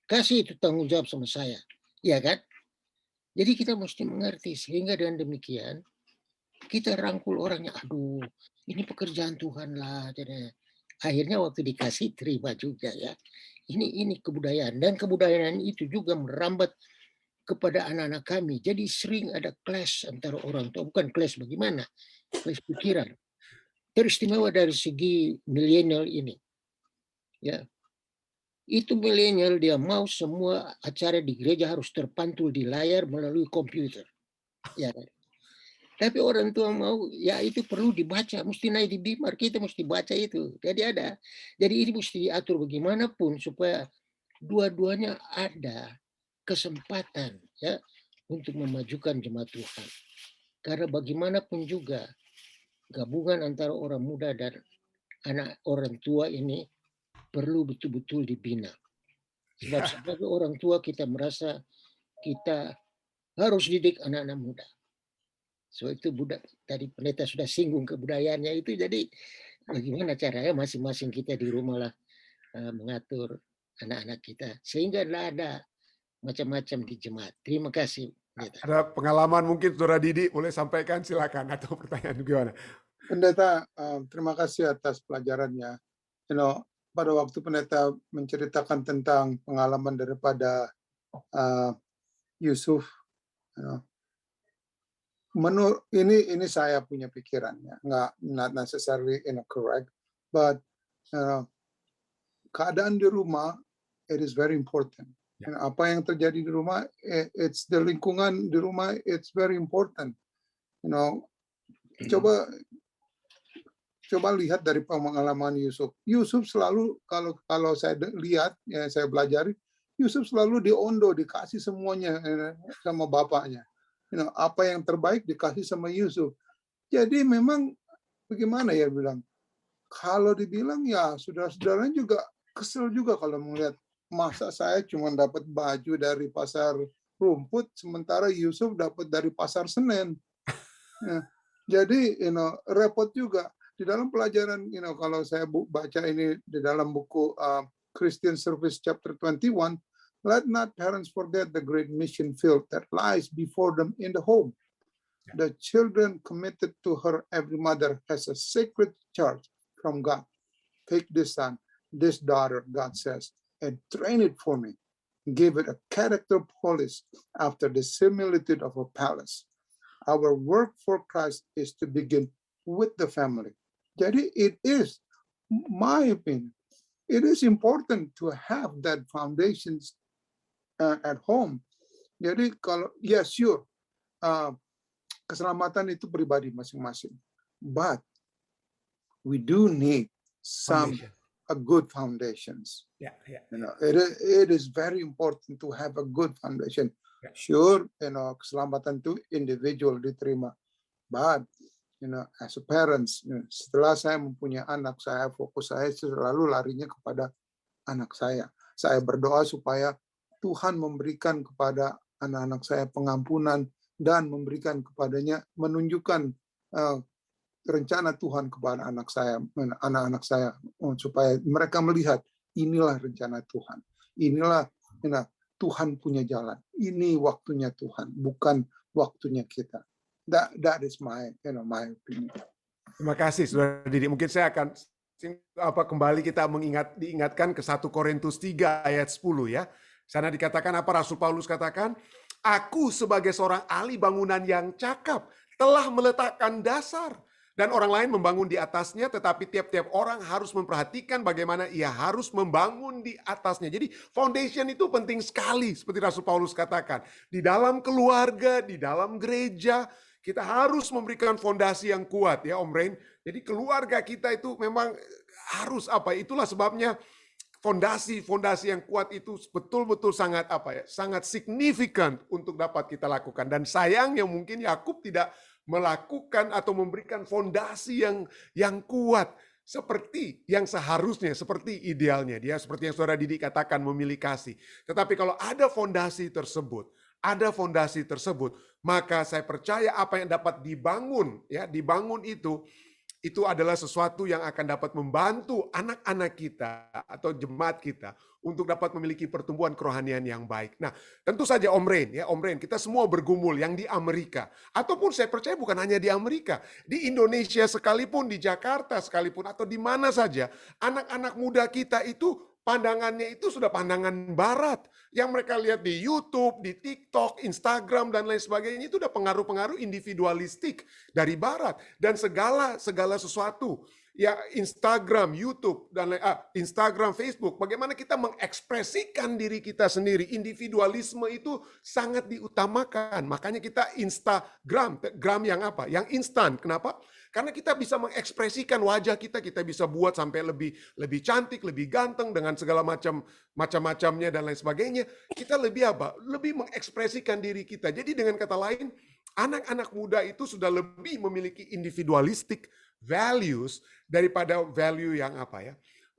Speaker 5: Kasih itu tanggung jawab sama saya. Ya kan? Jadi kita mesti mengerti sehingga dengan demikian kita rangkul orangnya. Aduh, ini pekerjaan Tuhan lah. Jadi, akhirnya waktu dikasih terima juga ya. Ini kebudayaan dan kebudayaan itu juga merambat kepada anak-anak kami. Jadi sering ada clash antara orang tua, bukan clash bagaimana? Clash pikiran. Teristimewa dari segi milenial ini. Ya. Itu milenial dia mau semua acara di gereja harus terpantul di layar melalui komputer. Ya kan? Tapi orang tua mau, ya itu perlu dibaca, mesti naik di Bimar, kita mesti baca itu. Jadi ini mesti diatur bagaimanapun supaya dua-duanya ada kesempatan ya untuk memajukan jemaat Tuhan. Karena bagaimanapun juga gabungan antara orang muda dan anak orang tua ini perlu betul-betul dibina. Sebab sebagai orang tua kita merasa kita harus didik anak-anak muda. So itu tadi pendeta sudah singgung kebudayaannya itu, jadi bagaimana caranya masing-masing kita di rumah lah mengatur anak-anak kita sehingga tidak ada macam-macam di jemaat. Terima kasih. Pendeta.
Speaker 1: Ada pengalaman mungkin Saudara Didi, boleh sampaikan silakan atau pertanyaan gimana?
Speaker 4: Pendeta, terima kasih atas pelajarannya. Pada waktu pendeta menceritakan tentang pengalaman daripada Yusuf, menurut ini saya punya pikirannya, not necessarily correct, but keadaan di rumah it is very important. Apa yang terjadi di rumah, it's the lingkungan di rumah, it's very important. Coba lihat dari pengalaman Yusuf. Yusuf selalu kalau saya lihat, ya saya pelajari, Yusuf selalu diondo, dikasih semuanya sama bapaknya. Apa yang terbaik dikasih sama Yusuf. Jadi memang bagaimana ya bilang, kalau dibilang ya saudara-saudaranya juga kesel juga kalau melihat masa saya cuma dapat baju dari pasar rumput, sementara Yusuf dapat dari pasar Senen. Jadi repot juga. Di dalam pelajaran, kalau saya baca ini di dalam buku Christian Service Chapter 21, let not parents forget the great mission field that lies before them in the home. The children committed to her, every mother has a sacred charge from God. Take this son, this daughter, God says, and train it for me. Give it a character polish after the similitude of a palace. Our work for Christ is to begin with the family. Jadi it is, my opinion, it is important to have that foundations at home. Jadi kalau, yes, sure, keselamatan itu pribadi masing-masing. But we do need some a good foundations.
Speaker 1: Ya, ya.
Speaker 4: It is very important to have a good foundation.
Speaker 1: Yeah.
Speaker 4: Sure, keselamatan itu individual diterima, but as a parents, setelah saya mempunyai anak, fokus saya selalu larinya kepada anak saya. Saya berdoa supaya Tuhan memberikan kepada anak-anak saya pengampunan dan memberikan kepadanya, menunjukkan rencana Tuhan kepada anak-anak saya, supaya mereka melihat inilah rencana Tuhan. Inilah Tuhan punya jalan. Ini waktunya Tuhan, bukan waktunya kita. That is my opinion.
Speaker 1: Terima kasih, Saudara Didi. Mungkin saya akan kembali kita diingatkan ke 1 Korintus 3 ayat 10 ya. Sana dikatakan apa Rasul Paulus katakan? Aku sebagai seorang ahli bangunan yang cakap telah meletakkan dasar. Dan orang lain membangun di atasnya, tetapi tiap-tiap orang harus memperhatikan bagaimana ia harus membangun di atasnya. Jadi foundation itu penting sekali, seperti Rasul Paulus katakan. Di dalam keluarga, di dalam gereja, kita harus memberikan fondasi yang kuat ya Om Rain. Jadi keluarga kita itu memang harus itulah sebabnya fondasi yang kuat itu betul-betul sangat sangat signifikan untuk dapat kita lakukan. Dan sayangnya mungkin Yakub tidak melakukan atau memberikan fondasi yang kuat seperti yang seharusnya, seperti idealnya. Dia seperti yang Saudara Didi katakan memilih kasih. Tetapi kalau ada fondasi tersebut, maka saya percaya apa yang dapat dibangun itu adalah sesuatu yang akan dapat membantu anak-anak kita atau jemaat kita untuk dapat memiliki pertumbuhan kerohanian yang baik. Nah, tentu saja Om Rain, kita semua bergumul yang di Amerika. Ataupun saya percaya bukan hanya di Amerika, di Indonesia sekalipun, di Jakarta sekalipun, atau di mana saja, anak-anak muda kita itu pandangannya itu sudah pandangan barat. Yang mereka lihat di YouTube, di TikTok, Instagram, dan lain sebagainya itu udah pengaruh-pengaruh individualistik dari barat. Dan segala sesuatu, ya Instagram, YouTube, dan Instagram, Facebook, bagaimana kita mengekspresikan diri kita sendiri. Individualisme itu sangat diutamakan. Makanya kita Instagram yang Yang instan. Kenapa? Karena kita bisa mengekspresikan wajah kita bisa buat sampai lebih cantik, lebih ganteng dengan segala macam-macamnya dan lain sebagainya. Kita lebih mengekspresikan diri kita. Jadi dengan kata lain, anak-anak muda itu sudah lebih memiliki individualistic values daripada value yang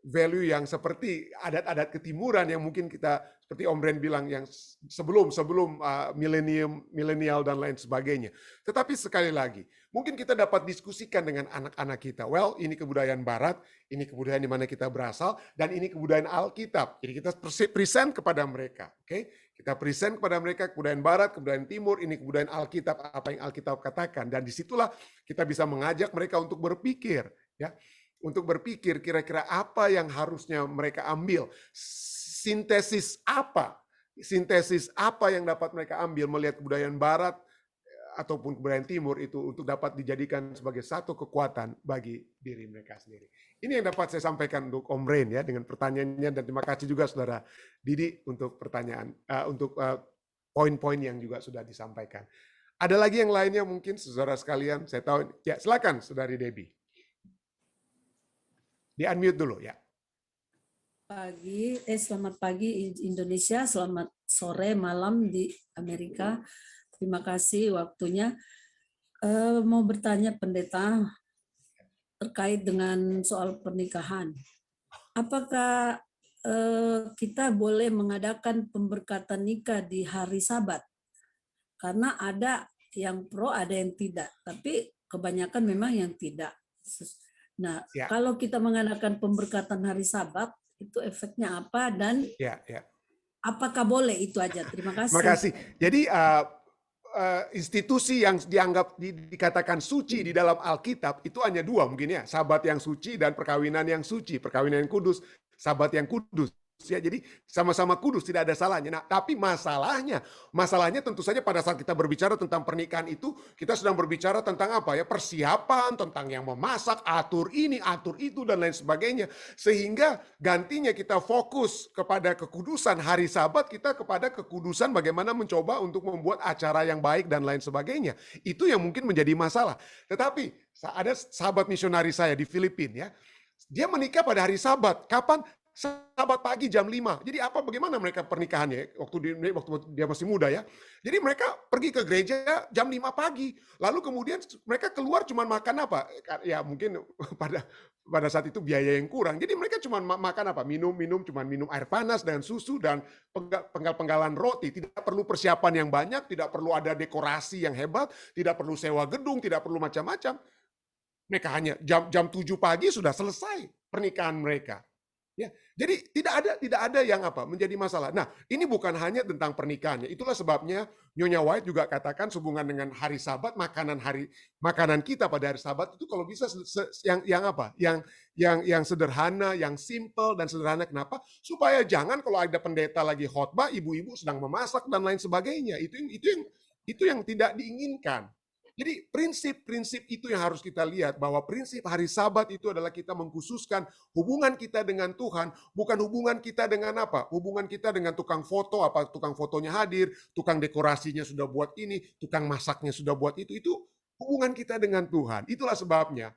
Speaker 1: value yang seperti adat-adat ketimuran yang mungkin kita seperti Om Ren bilang yang sebelum milenial dan lain sebagainya. Tetapi sekali lagi, mungkin kita dapat diskusikan dengan anak-anak kita. Well, ini kebudayaan Barat, ini kebudayaan di mana kita berasal, dan ini kebudayaan Alkitab. Jadi kita present kepada mereka, oke? Kita present kepada mereka kebudayaan Barat, kebudayaan Timur, ini kebudayaan Alkitab, apa yang Alkitab katakan, dan disitulah kita bisa mengajak mereka untuk berpikir, ya. Untuk berpikir kira-kira apa yang harusnya mereka ambil. Sintesis apa yang dapat mereka ambil melihat kebudayaan Barat ataupun kebudayaan Timur itu untuk dapat dijadikan sebagai satu kekuatan bagi diri mereka sendiri. Ini yang dapat saya sampaikan untuk Om Rain ya dengan pertanyaannya, dan terima kasih juga Saudara Didi untuk pertanyaan, untuk poin-poin yang juga sudah disampaikan. Ada lagi yang lainnya mungkin saudara sekalian, saya tahu, ya silakan Saudari Debbie. Di-unmute dulu ya.
Speaker 2: Selamat pagi Indonesia, selamat sore malam di Amerika. Terima kasih waktunya. Mau bertanya pendeta terkait dengan soal pernikahan. Apakah kita boleh mengadakan pemberkatan nikah di hari Sabat? Karena ada yang pro, ada yang tidak. Tapi kebanyakan memang yang tidak. Nah, ya. Kalau kita mengadakan pemberkatan hari Sabat, itu efeknya apa dan apakah boleh? Itu aja. Terima kasih.
Speaker 1: Terima kasih. Jadi institusi yang dianggap dikatakan suci di dalam Alkitab itu hanya dua mungkin ya, Sabat yang suci dan perkawinan yang suci, perkawinan yang kudus, Sabat yang kudus. Ya, jadi sama-sama kudus, tidak ada salahnya. Nah, tapi masalahnya tentu saja pada saat kita berbicara tentang pernikahan itu, kita sedang berbicara tentang apa ya? Persiapan, tentang yang memasak, atur ini, atur itu, dan lain sebagainya. Sehingga gantinya kita fokus kepada kekudusan hari Sabat, kita kepada kekudusan bagaimana mencoba untuk membuat acara yang baik dan lain sebagainya. Itu yang mungkin menjadi masalah. Tetapi ada sahabat misionari saya di Filipina ya. Dia menikah pada hari Sabat. Kapan? Sabat pagi jam 5. Jadi bagaimana mereka pernikahannya waktu dia masih muda ya. Jadi mereka pergi ke gereja jam 5 pagi. Lalu kemudian mereka keluar cuma makan apa? Ya mungkin pada saat itu biaya yang kurang. Jadi mereka cuma makan apa? Minum air panas dan susu dan penggal-penggalan roti. Tidak perlu persiapan yang banyak, tidak perlu ada dekorasi yang hebat, tidak perlu sewa gedung, tidak perlu macam-macam. Mereka hanya jam 7 pagi sudah selesai pernikahan mereka. Ya, jadi tidak ada yang menjadi masalah. Nah, ini bukan hanya tentang pernikahannya. Itulah sebabnya Nyonya White juga katakan sehubungan dengan hari Sabat, makanan kita pada hari Sabat itu kalau bisa yang sederhana, yang simple dan sederhana. Kenapa? Supaya jangan kalau ada pendeta lagi khotbah, ibu-ibu sedang memasak dan lain sebagainya. Itu yang tidak diinginkan. Jadi prinsip-prinsip itu yang harus kita lihat, bahwa prinsip hari Sabat itu adalah kita mengkhususkan hubungan kita dengan Tuhan, bukan hubungan kita dengan hubungan kita dengan tukang foto, tukang fotonya hadir, tukang dekorasinya sudah buat ini, tukang masaknya sudah buat itu hubungan kita dengan Tuhan. Itulah sebabnya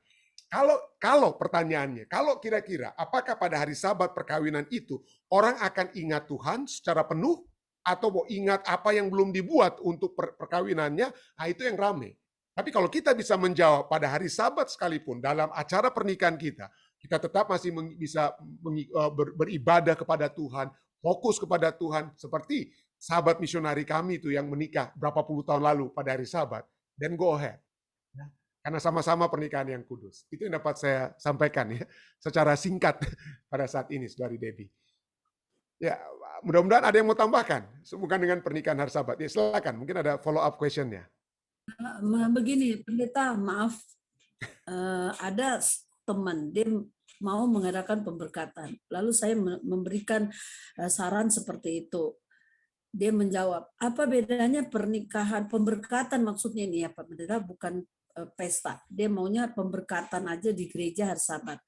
Speaker 1: kalau pertanyaannya, kalau kira-kira apakah pada hari Sabat perkawinan itu orang akan ingat Tuhan secara penuh atau mau ingat apa yang belum dibuat untuk perkawinannya, itu yang rame. Tapi kalau kita bisa menjawab pada hari Sabat sekalipun dalam acara pernikahan kita tetap masih bisa beribadah kepada Tuhan, fokus kepada Tuhan, seperti sahabat misionari kami itu yang menikah berapa puluh tahun lalu pada hari Sabat, then go ahead. Karena sama-sama pernikahan yang kudus. Itu yang dapat saya sampaikan ya, secara singkat pada saat ini, Saudari Debbie. Ya, mudah-mudahan ada yang mau tambahkan bukan dengan pernikahan hari Sabat. Ya, silakan, mungkin ada follow up question-nya.
Speaker 2: Begini, pendeta, maaf, ada teman dia mau mengadakan pemberkatan, lalu saya memberikan saran seperti itu. Dia menjawab, apa bedanya pernikahan, pemberkatan maksudnya ini ya Pak Pendeta, bukan pesta. Dia maunya pemberkatan aja di gereja hari Sabat.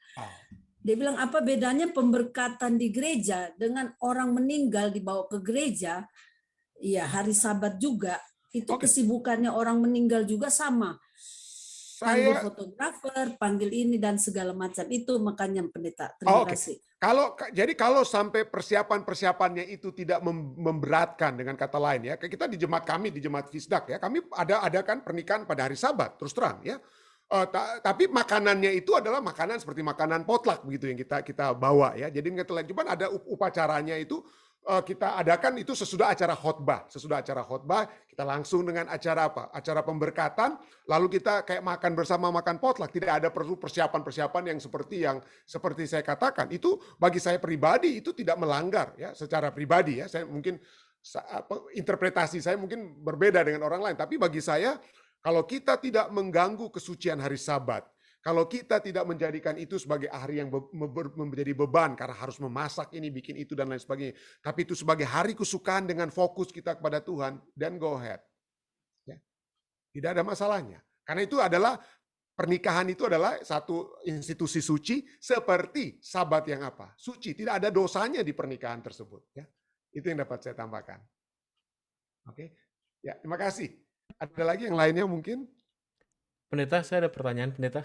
Speaker 2: Dia bilang, apa bedanya pemberkatan di gereja dengan orang meninggal dibawa ke gereja, ya hari Sabat juga. Itu kesibukannya orang meninggal juga sama. Panggil fotografer, panggil ini dan segala macam itu, makanya pendeta. Terima kasih.
Speaker 1: Kalau sampai persiapannya itu tidak memberatkan, dengan kata lain ya, kita di jemaat kami, di jemaat Fisdak ya, kami ada kan pernikahan pada hari Sabat, terus terang ya. Tapi makanannya itu adalah makanan seperti makanan potluck begitu yang kita bawa ya. Jadi cuma ada upacaranya itu kita adakan itu sesudah acara khotbah. Sesudah acara khotbah kita langsung dengan acara acara pemberkatan, lalu kita kayak makan bersama, makan potluck. Tidak ada perlu persiapan-persiapan yang seperti saya katakan. Itu bagi saya pribadi itu tidak melanggar ya, secara pribadi ya. Saya mungkin interpretasi saya mungkin berbeda dengan orang lain, tapi bagi saya kalau kita tidak mengganggu kesucian hari Sabat, kalau kita tidak menjadikan itu sebagai hari yang menjadi beban karena harus memasak ini, bikin itu, dan lain sebagainya. Tapi itu sebagai hari kesukaan dengan fokus kita kepada Tuhan, then go ahead. Ya. Tidak ada masalahnya. Karena itu adalah, pernikahan itu adalah satu institusi suci seperti Sabat yang suci. Tidak ada dosanya di pernikahan tersebut. Ya. Itu yang dapat saya tambahkan. Oke, ya terima kasih. Ada lagi yang lainnya mungkin?
Speaker 6: Pendeta, saya ada pertanyaan, Pendeta.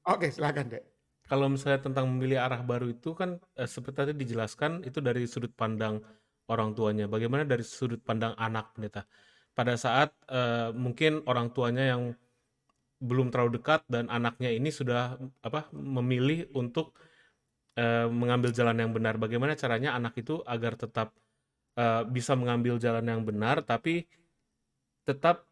Speaker 1: Oke, silakan, Dek.
Speaker 6: Kalau misalnya tentang memilih arah baru itu kan seperti tadi dijelaskan itu dari sudut pandang orang tuanya. Bagaimana dari sudut pandang anak, Pendeta? Pada saat mungkin orang tuanya yang belum terlalu dekat dan anaknya ini sudah memilih untuk mengambil jalan yang benar. Bagaimana caranya anak itu agar tetap bisa mengambil jalan yang benar tapi tetap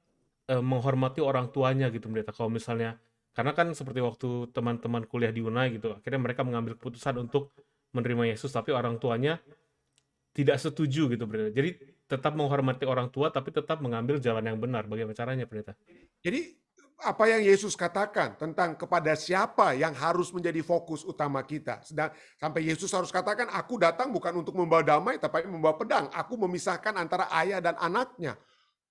Speaker 6: menghormati orang tuanya gitu, Pendeta. Kalau misalnya, karena kan seperti waktu teman-teman kuliah di UNAI gitu, akhirnya mereka mengambil keputusan untuk menerima Yesus, tapi orang tuanya tidak setuju gitu, Pendeta. Jadi tetap menghormati orang tua, tapi tetap mengambil jalan yang benar. Bagaimana caranya, Pendeta?
Speaker 1: Jadi apa yang Yesus katakan tentang kepada siapa yang harus menjadi fokus utama kita. Sampai Yesus harus katakan, aku datang bukan untuk membawa damai, tapi membawa pedang. Aku memisahkan antara ayah dan anaknya.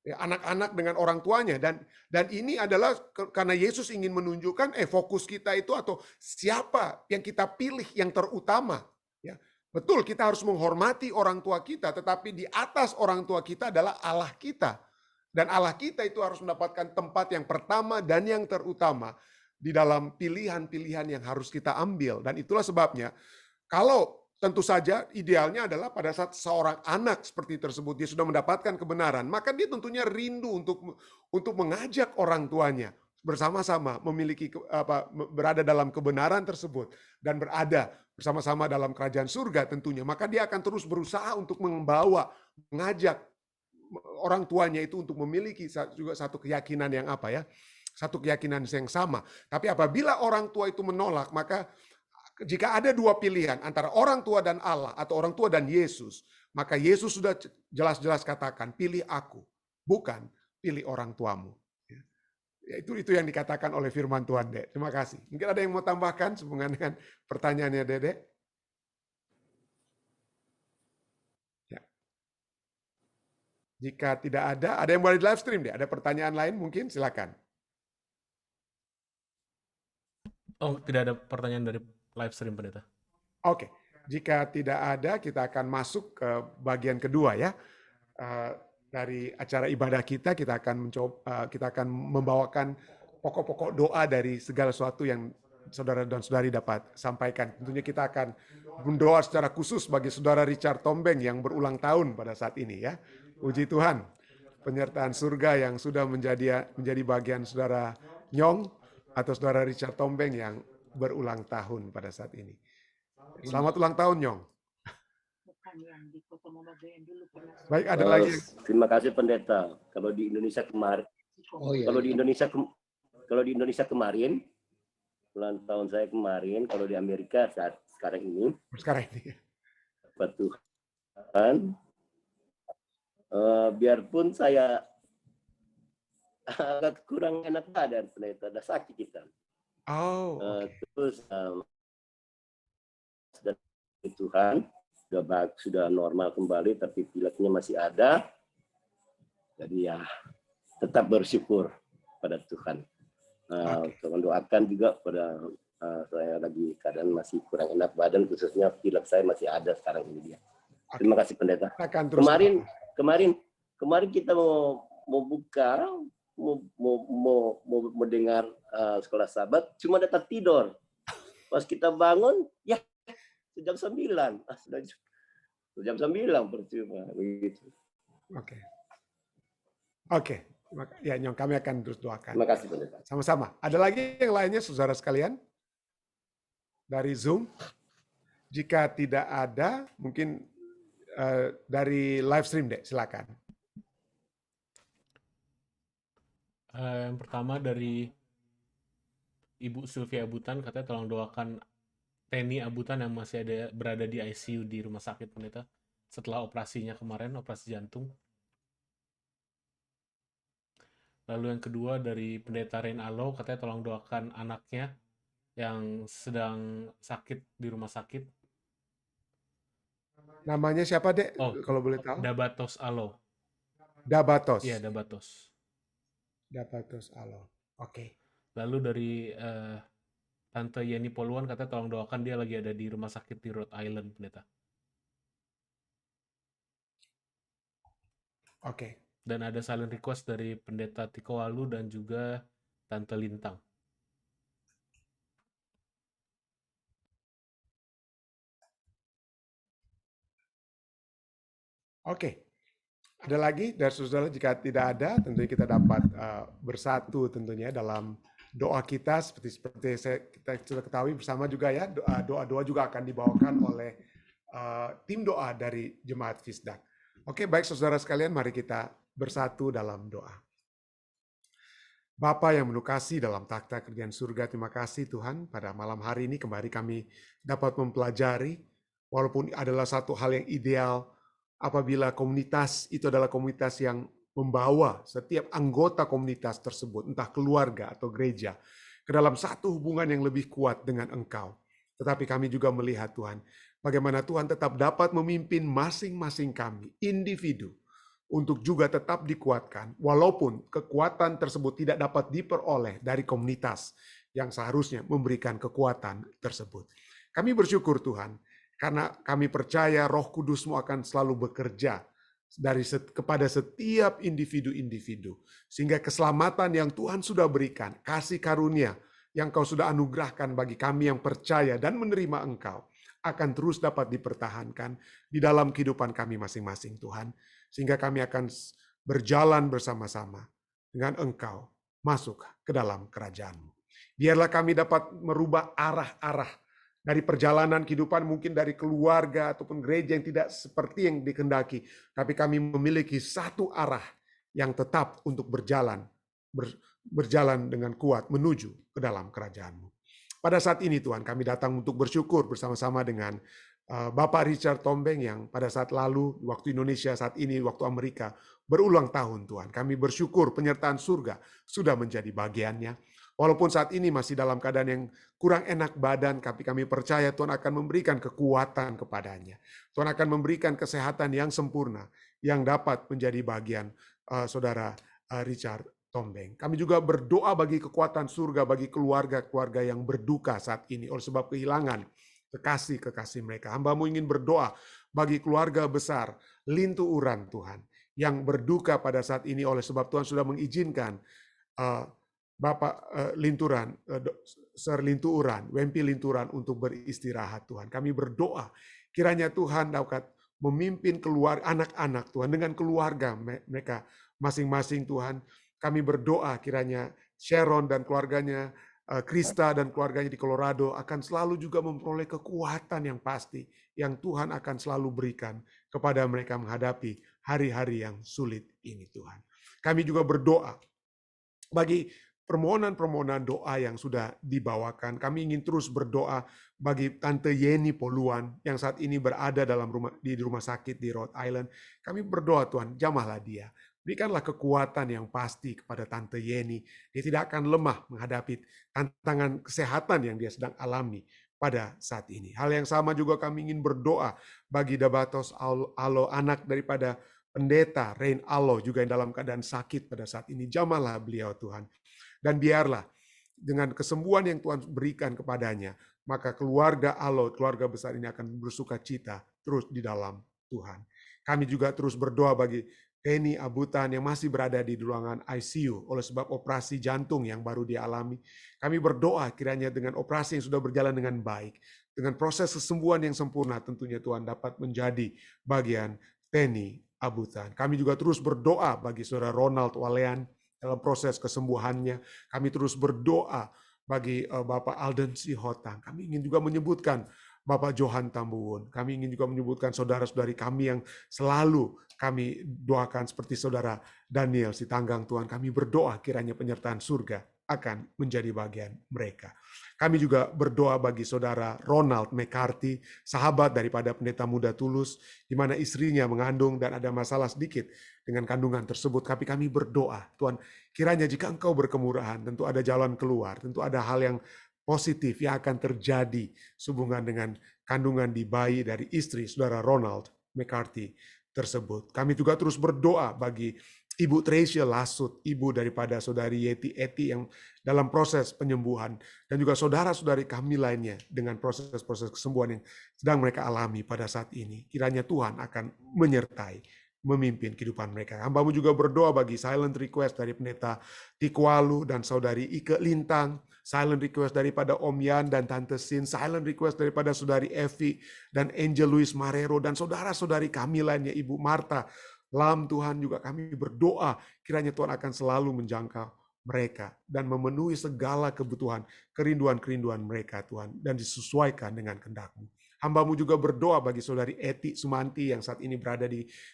Speaker 1: Ya, anak-anak dengan orang tuanya, dan ini adalah karena Yesus ingin menunjukkan fokus kita itu atau siapa yang kita pilih yang terutama ya. Betul, kita harus menghormati orang tua kita, tetapi di atas orang tua kita adalah Allah kita, dan Allah kita itu harus mendapatkan tempat yang pertama dan yang terutama. di dalam pilihan-pilihan yang harus kita ambil. Dan itulah sebabnya, kalau tentu saja idealnya adalah pada saat seorang anak seperti tersebut, dia sudah mendapatkan kebenaran, maka dia tentunya rindu untuk mengajak orang tuanya bersama-sama berada dalam kebenaran tersebut dan berada bersama-sama dalam kerajaan surga tentunya. Maka dia akan terus berusaha untuk mengajak orang tuanya itu untuk memiliki juga satu keyakinan yang satu keyakinan yang sama. Tapi apabila orang tua itu menolak, maka jika ada dua pilihan antara orang tua dan Allah atau orang tua dan Yesus, maka Yesus sudah jelas-jelas katakan, pilih aku, bukan pilih orang tuamu. Ya, itu yang dikatakan oleh firman Tuhan, Dek. Terima kasih. Mungkin ada yang mau tambahkan sehubungan dengan pertanyaannya, Dek? Ya. Jika tidak ada yang boleh di live stream, Dek? Ada pertanyaan lain mungkin? Silakan.
Speaker 6: Oh, tidak ada pertanyaan dari live stream, Pendeta.
Speaker 1: Oke, jika tidak ada, kita akan masuk ke bagian kedua ya. Dari acara ibadah kita akan membawakan pokok-pokok doa dari segala sesuatu yang saudara dan saudari dapat sampaikan. Tentunya kita akan berdoa secara khusus bagi saudara Richard Tombeng yang berulang tahun pada saat ini ya. Puji Tuhan, penyertaan surga yang sudah menjadi bagian saudara Nyong atau saudara Richard Tombeng yang berulang tahun pada saat ini. Selamat ulang tahun, Nyong. Baik, ada lagi.
Speaker 7: Terima kasih Pendeta. Kalau di Indonesia kemarin, kalau di Indonesia kemarin, ulang tahun saya kemarin. Kalau di Amerika sekarang ini. Tuhan, biarpun saya agak kurang enak badan, Pendeta, ada sakit kita. Terus Tuhan sudah normal kembali, tapi pileknya masih ada. Jadi ya tetap bersyukur pada Tuhan. Tolong doakan juga pada saya lagi keadaan masih kurang enak badan, khususnya pilek saya masih ada sekarang ini dia. Terima kasih Pendeta. Kemarin kita mau buka, mau mendengar sekolah Sabat, cuma datang tidur. Pas kita bangun, ya jam 9. Jam 9 percuma begitu.
Speaker 1: Oke. Ya, Nyong, kami akan terus doakan.
Speaker 7: Terima kasih, Pendeta.
Speaker 1: Sama-sama. Ada lagi yang lainnya, saudara sekalian? Dari Zoom? Jika tidak ada, mungkin dari live stream, Dek. Silakan.
Speaker 6: Yang pertama dari Ibu Sylvia Abutan, katanya tolong doakan Teni Abutan yang masih berada di ICU di rumah sakit, Pendeta, setelah operasinya kemarin, operasi jantung. Lalu yang kedua dari Pendeta Rain Alo, katanya tolong doakan anaknya yang sedang sakit di rumah sakit.
Speaker 1: Namanya siapa, Dek? Kalau boleh tahu.
Speaker 6: Dabatos Alo.
Speaker 1: Dabatos?
Speaker 6: Iya, Dabatos.
Speaker 1: Dabatos Alo. Oke.
Speaker 6: Lalu dari Tante Yeni Poluan, katanya tolong doakan dia lagi ada di rumah sakit di Rhode Island, Pendeta.
Speaker 1: Oke.
Speaker 6: Dan ada silent request dari Pendeta Tiko Walu dan juga Tante Lintang.
Speaker 1: Oke. Ada lagi dari saudara? Jika tidak ada, tentunya kita dapat bersatu tentunya dalam doa kita seperti kita sudah ketahui bersama juga ya. Doa-doa juga akan dibawakan oleh tim doa dari Jemaat Fisdak. Oke, baik saudara sekalian, mari kita bersatu dalam doa. Bapa yang penuh kasih dalam takhta kerajaan surga, terima kasih Tuhan pada malam hari ini kembali kami dapat mempelajari, walaupun adalah satu hal yang ideal apabila komunitas itu adalah komunitas yang membawa setiap anggota komunitas tersebut, entah keluarga atau gereja, ke dalam satu hubungan yang lebih kuat dengan Engkau. Tetapi kami juga melihat Tuhan, bagaimana Tuhan tetap dapat memimpin masing-masing kami, individu, untuk juga tetap dikuatkan, walaupun kekuatan tersebut tidak dapat diperoleh dari komunitas yang seharusnya memberikan kekuatan tersebut. Kami bersyukur Tuhan, karena kami percaya Roh Kudus-Mu akan selalu bekerja kepada setiap individu-individu. Sehingga keselamatan yang Tuhan sudah berikan, kasih karunia yang Kau sudah anugerahkan bagi kami yang percaya dan menerima Engkau akan terus dapat dipertahankan di dalam kehidupan kami masing-masing, Tuhan. Sehingga kami akan berjalan bersama-sama dengan Engkau masuk ke dalam kerajaan-Mu. Biarlah kami dapat merubah arah-arah dari perjalanan kehidupan, mungkin dari keluarga ataupun gereja yang tidak seperti yang dikehendaki, tapi kami memiliki satu arah yang tetap untuk berjalan dengan kuat menuju ke dalam kerajaan-Mu. Pada saat ini Tuhan, kami datang untuk bersyukur bersama-sama dengan Bapak Richard Tombeng yang pada saat lalu, waktu Indonesia, saat ini waktu Amerika, berulang tahun Tuhan. Kami bersyukur penyertaan surga sudah menjadi bagiannya. Walaupun saat ini masih dalam keadaan yang kurang enak badan, tapi kami percaya Tuhan akan memberikan kekuatan kepadanya. Tuhan akan memberikan kesehatan yang sempurna, yang dapat menjadi bagian Saudara Richard Tombeng. Kami juga berdoa bagi kekuatan surga, bagi keluarga-keluarga yang berduka saat ini oleh sebab kehilangan kekasih-kekasih mereka. Hamba-Mu ingin berdoa bagi keluarga besar Lintu Uran Tuhan, yang berduka pada saat ini oleh sebab Tuhan sudah mengizinkan Bapak Linturan, Sir Lintu Uran, Wempi Linturan untuk beristirahat Tuhan. Kami berdoa kiranya Tuhan dapat memimpin keluarga anak-anak Tuhan dengan keluarga mereka masing-masing Tuhan. Kami berdoa kiranya Sharon dan keluarganya, Krista dan keluarganya di Colorado akan selalu juga memperoleh kekuatan yang pasti yang Tuhan akan selalu berikan kepada mereka menghadapi hari-hari yang sulit ini Tuhan. Kami juga berdoa bagi permohonan-permohonan doa yang sudah dibawakan. Kami ingin terus berdoa bagi Tante Yeni Poluan yang saat ini berada di rumah sakit di Rhode Island. Kami berdoa Tuhan, jamahlah dia. Berikanlah kekuatan yang pasti kepada Tante Yeni. Dia tidak akan lemah menghadapi tantangan kesehatan yang dia sedang alami pada saat ini. Hal yang sama juga kami ingin berdoa bagi Dabatos Alo, anak daripada pendeta Rain Alo, juga yang dalam keadaan sakit pada saat ini. Jamahlah beliau Tuhan. Dan biarlah dengan kesembuhan yang Tuhan berikan kepadanya, maka keluarga Alo, keluarga besar ini akan bersuka cita terus di dalam Tuhan. Kami juga terus berdoa bagi Penny Abutan yang masih berada di ruangan ICU oleh sebab operasi jantung yang baru dialami. Kami berdoa kiranya dengan operasi yang sudah berjalan dengan baik, dengan proses kesembuhan yang sempurna, tentunya Tuhan dapat menjadi bagian Penny Abutan. Kami juga terus berdoa bagi Saudara Ronald Walean dalam proses kesembuhannya. Kami terus berdoa bagi Bapak Alden Sihotang. Kami ingin juga menyebutkan Bapak Johan Tambuwun. Kami ingin juga menyebutkan saudara-saudari kami yang selalu kami doakan seperti Saudara Daniel Sitanggang Tuhan. Kami berdoa kiranya penyertaan surga akan menjadi bagian mereka. Kami juga berdoa bagi Saudara Ronald McCarthy, sahabat daripada pendeta muda Tulus, di mana istrinya mengandung dan ada masalah sedikit dengan kandungan tersebut. Tapi kami berdoa, Tuhan, kiranya jika Engkau berkemurahan, tentu ada jalan keluar, tentu ada hal yang positif yang akan terjadi sehubungan dengan kandungan di bayi dari istri Saudara Ronald McCarthy tersebut. Kami juga terus berdoa bagi Ibu Tricia Lasut, ibu daripada Saudari Yeti Eti yang dalam proses penyembuhan, dan juga saudara-saudari kami lainnya dengan proses-proses kesembuhan yang sedang mereka alami pada saat ini. Kiranya Tuhan akan menyertai, memimpin kehidupan mereka. Hamba-Mu juga berdoa bagi silent request dari pendeta Tikwalu dan Saudari Ike Lintang, silent request daripada Om Yan dan Tante Sin, silent request daripada Saudari Evi dan Angel Luis Marrero, dan saudara-saudari kami lainnya, Ibu Marta Lam. Tuhan, juga kami berdoa kiranya Tuhan akan selalu menjangkau mereka dan memenuhi segala kebutuhan, kerinduan-kerinduan mereka Tuhan, dan disesuaikan dengan kehendak-Mu. Hamba-Mu juga berdoa bagi Saudari Eti Sumanti yang saat ini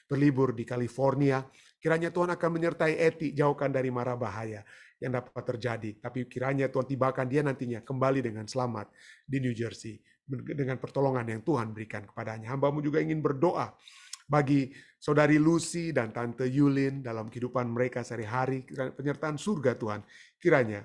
Speaker 1: berlibur di California. Kiranya Tuhan akan menyertai Eti, jauhkan dari mara bahaya yang dapat terjadi. Tapi kiranya Tuhan tibakan dia nantinya kembali dengan selamat di New Jersey dengan pertolongan yang Tuhan berikan kepadanya. Hamba-Mu juga ingin berdoa bagi Saudari Lucy dan Tante Yulin dalam kehidupan mereka sehari-hari. Penyertaan surga Tuhan kiranya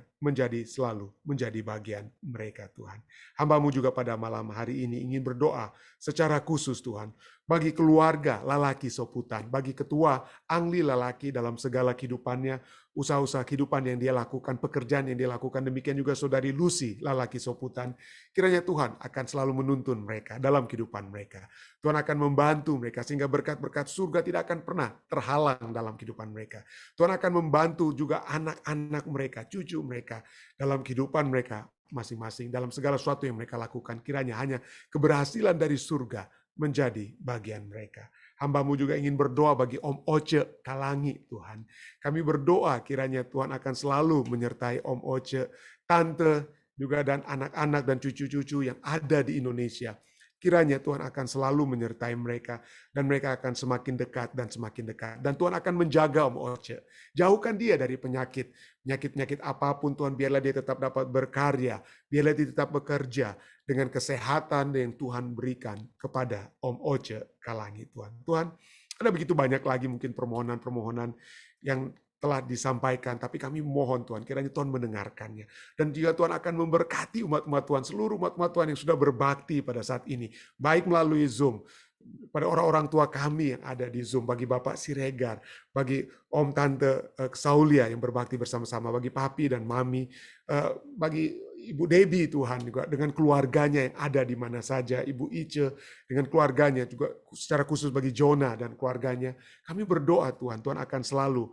Speaker 1: selalu menjadi bagian mereka Tuhan. Hamba-Mu juga pada malam hari ini ingin berdoa secara khusus Tuhan bagi keluarga Lalaki Soputan, bagi ketua Angli Lalaki dalam segala kehidupannya, usaha-usaha kehidupan yang dia lakukan, pekerjaan yang dia lakukan. Demikian juga Saudari Lucy Lalaki Soputan. Kiranya Tuhan akan selalu menuntun mereka dalam kehidupan mereka. Tuhan akan membantu mereka sehingga berkat-berkat surga surga tidak akan pernah terhalang dalam kehidupan mereka. Tuhan akan membantu juga anak-anak mereka, cucu mereka dalam kehidupan mereka masing-masing, dalam segala sesuatu yang mereka lakukan. Kiranya hanya keberhasilan dari surga menjadi bagian mereka. Hamba-Mu juga ingin berdoa bagi Om Oce Kalangi, Tuhan. Kami berdoa kiranya Tuhan akan selalu menyertai Om Oce, Tante, juga dan anak-anak dan cucu-cucu yang ada di Indonesia. Kiranya Tuhan akan selalu menyertai mereka dan mereka akan semakin dekat dan semakin dekat. Dan Tuhan akan menjaga Om Oce. Jauhkan dia dari penyakit apapun Tuhan, biarlah dia tetap dapat berkarya, biarlah dia tetap bekerja dengan kesehatan yang Tuhan berikan kepada Om Oce Kalangi, Tuhan. Tuhan, ada begitu banyak lagi mungkin permohonan-permohonan yang telah disampaikan, tapi kami mohon Tuhan, kiranya Tuhan mendengarkannya. Dan juga Tuhan akan memberkati umat-umat Tuhan, seluruh umat-umat Tuhan yang sudah berbakti pada saat ini, baik melalui Zoom, pada orang-orang tua kami yang ada di Zoom, bagi Bapak Siregar, bagi Om Tante Saulia yang berbakti bersama-sama, bagi Papi dan Mami, bagi Ibu Debbie Tuhan juga dengan keluarganya yang ada di mana saja, Ibu Ice dengan keluarganya, juga secara khusus bagi Jonah dan keluarganya. Kami berdoa Tuhan, Tuhan akan selalu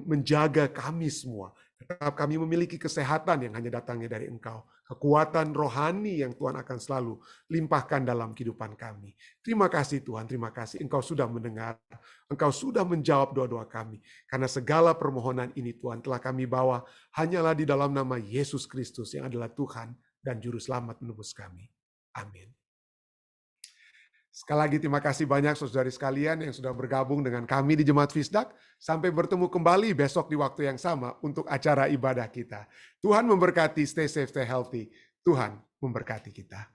Speaker 1: menjaga kami semua. Tetap kami memiliki kesehatan yang hanya datangnya dari Engkau. Kekuatan rohani yang Tuhan akan selalu limpahkan dalam kehidupan kami. Terima kasih Tuhan, terima kasih. Engkau sudah mendengar, Engkau sudah menjawab doa-doa kami. Karena segala permohonan ini Tuhan telah kami bawa hanyalah di dalam nama Yesus Kristus yang adalah Tuhan dan Juru Selamat menebus kami. Amin. Sekali lagi terima kasih banyak saudari sekalian yang sudah bergabung dengan kami di Jemaat Fisdak. Sampai bertemu kembali besok di waktu yang sama untuk acara ibadah kita. Tuhan memberkati, stay safe, stay healthy. Tuhan memberkati kita.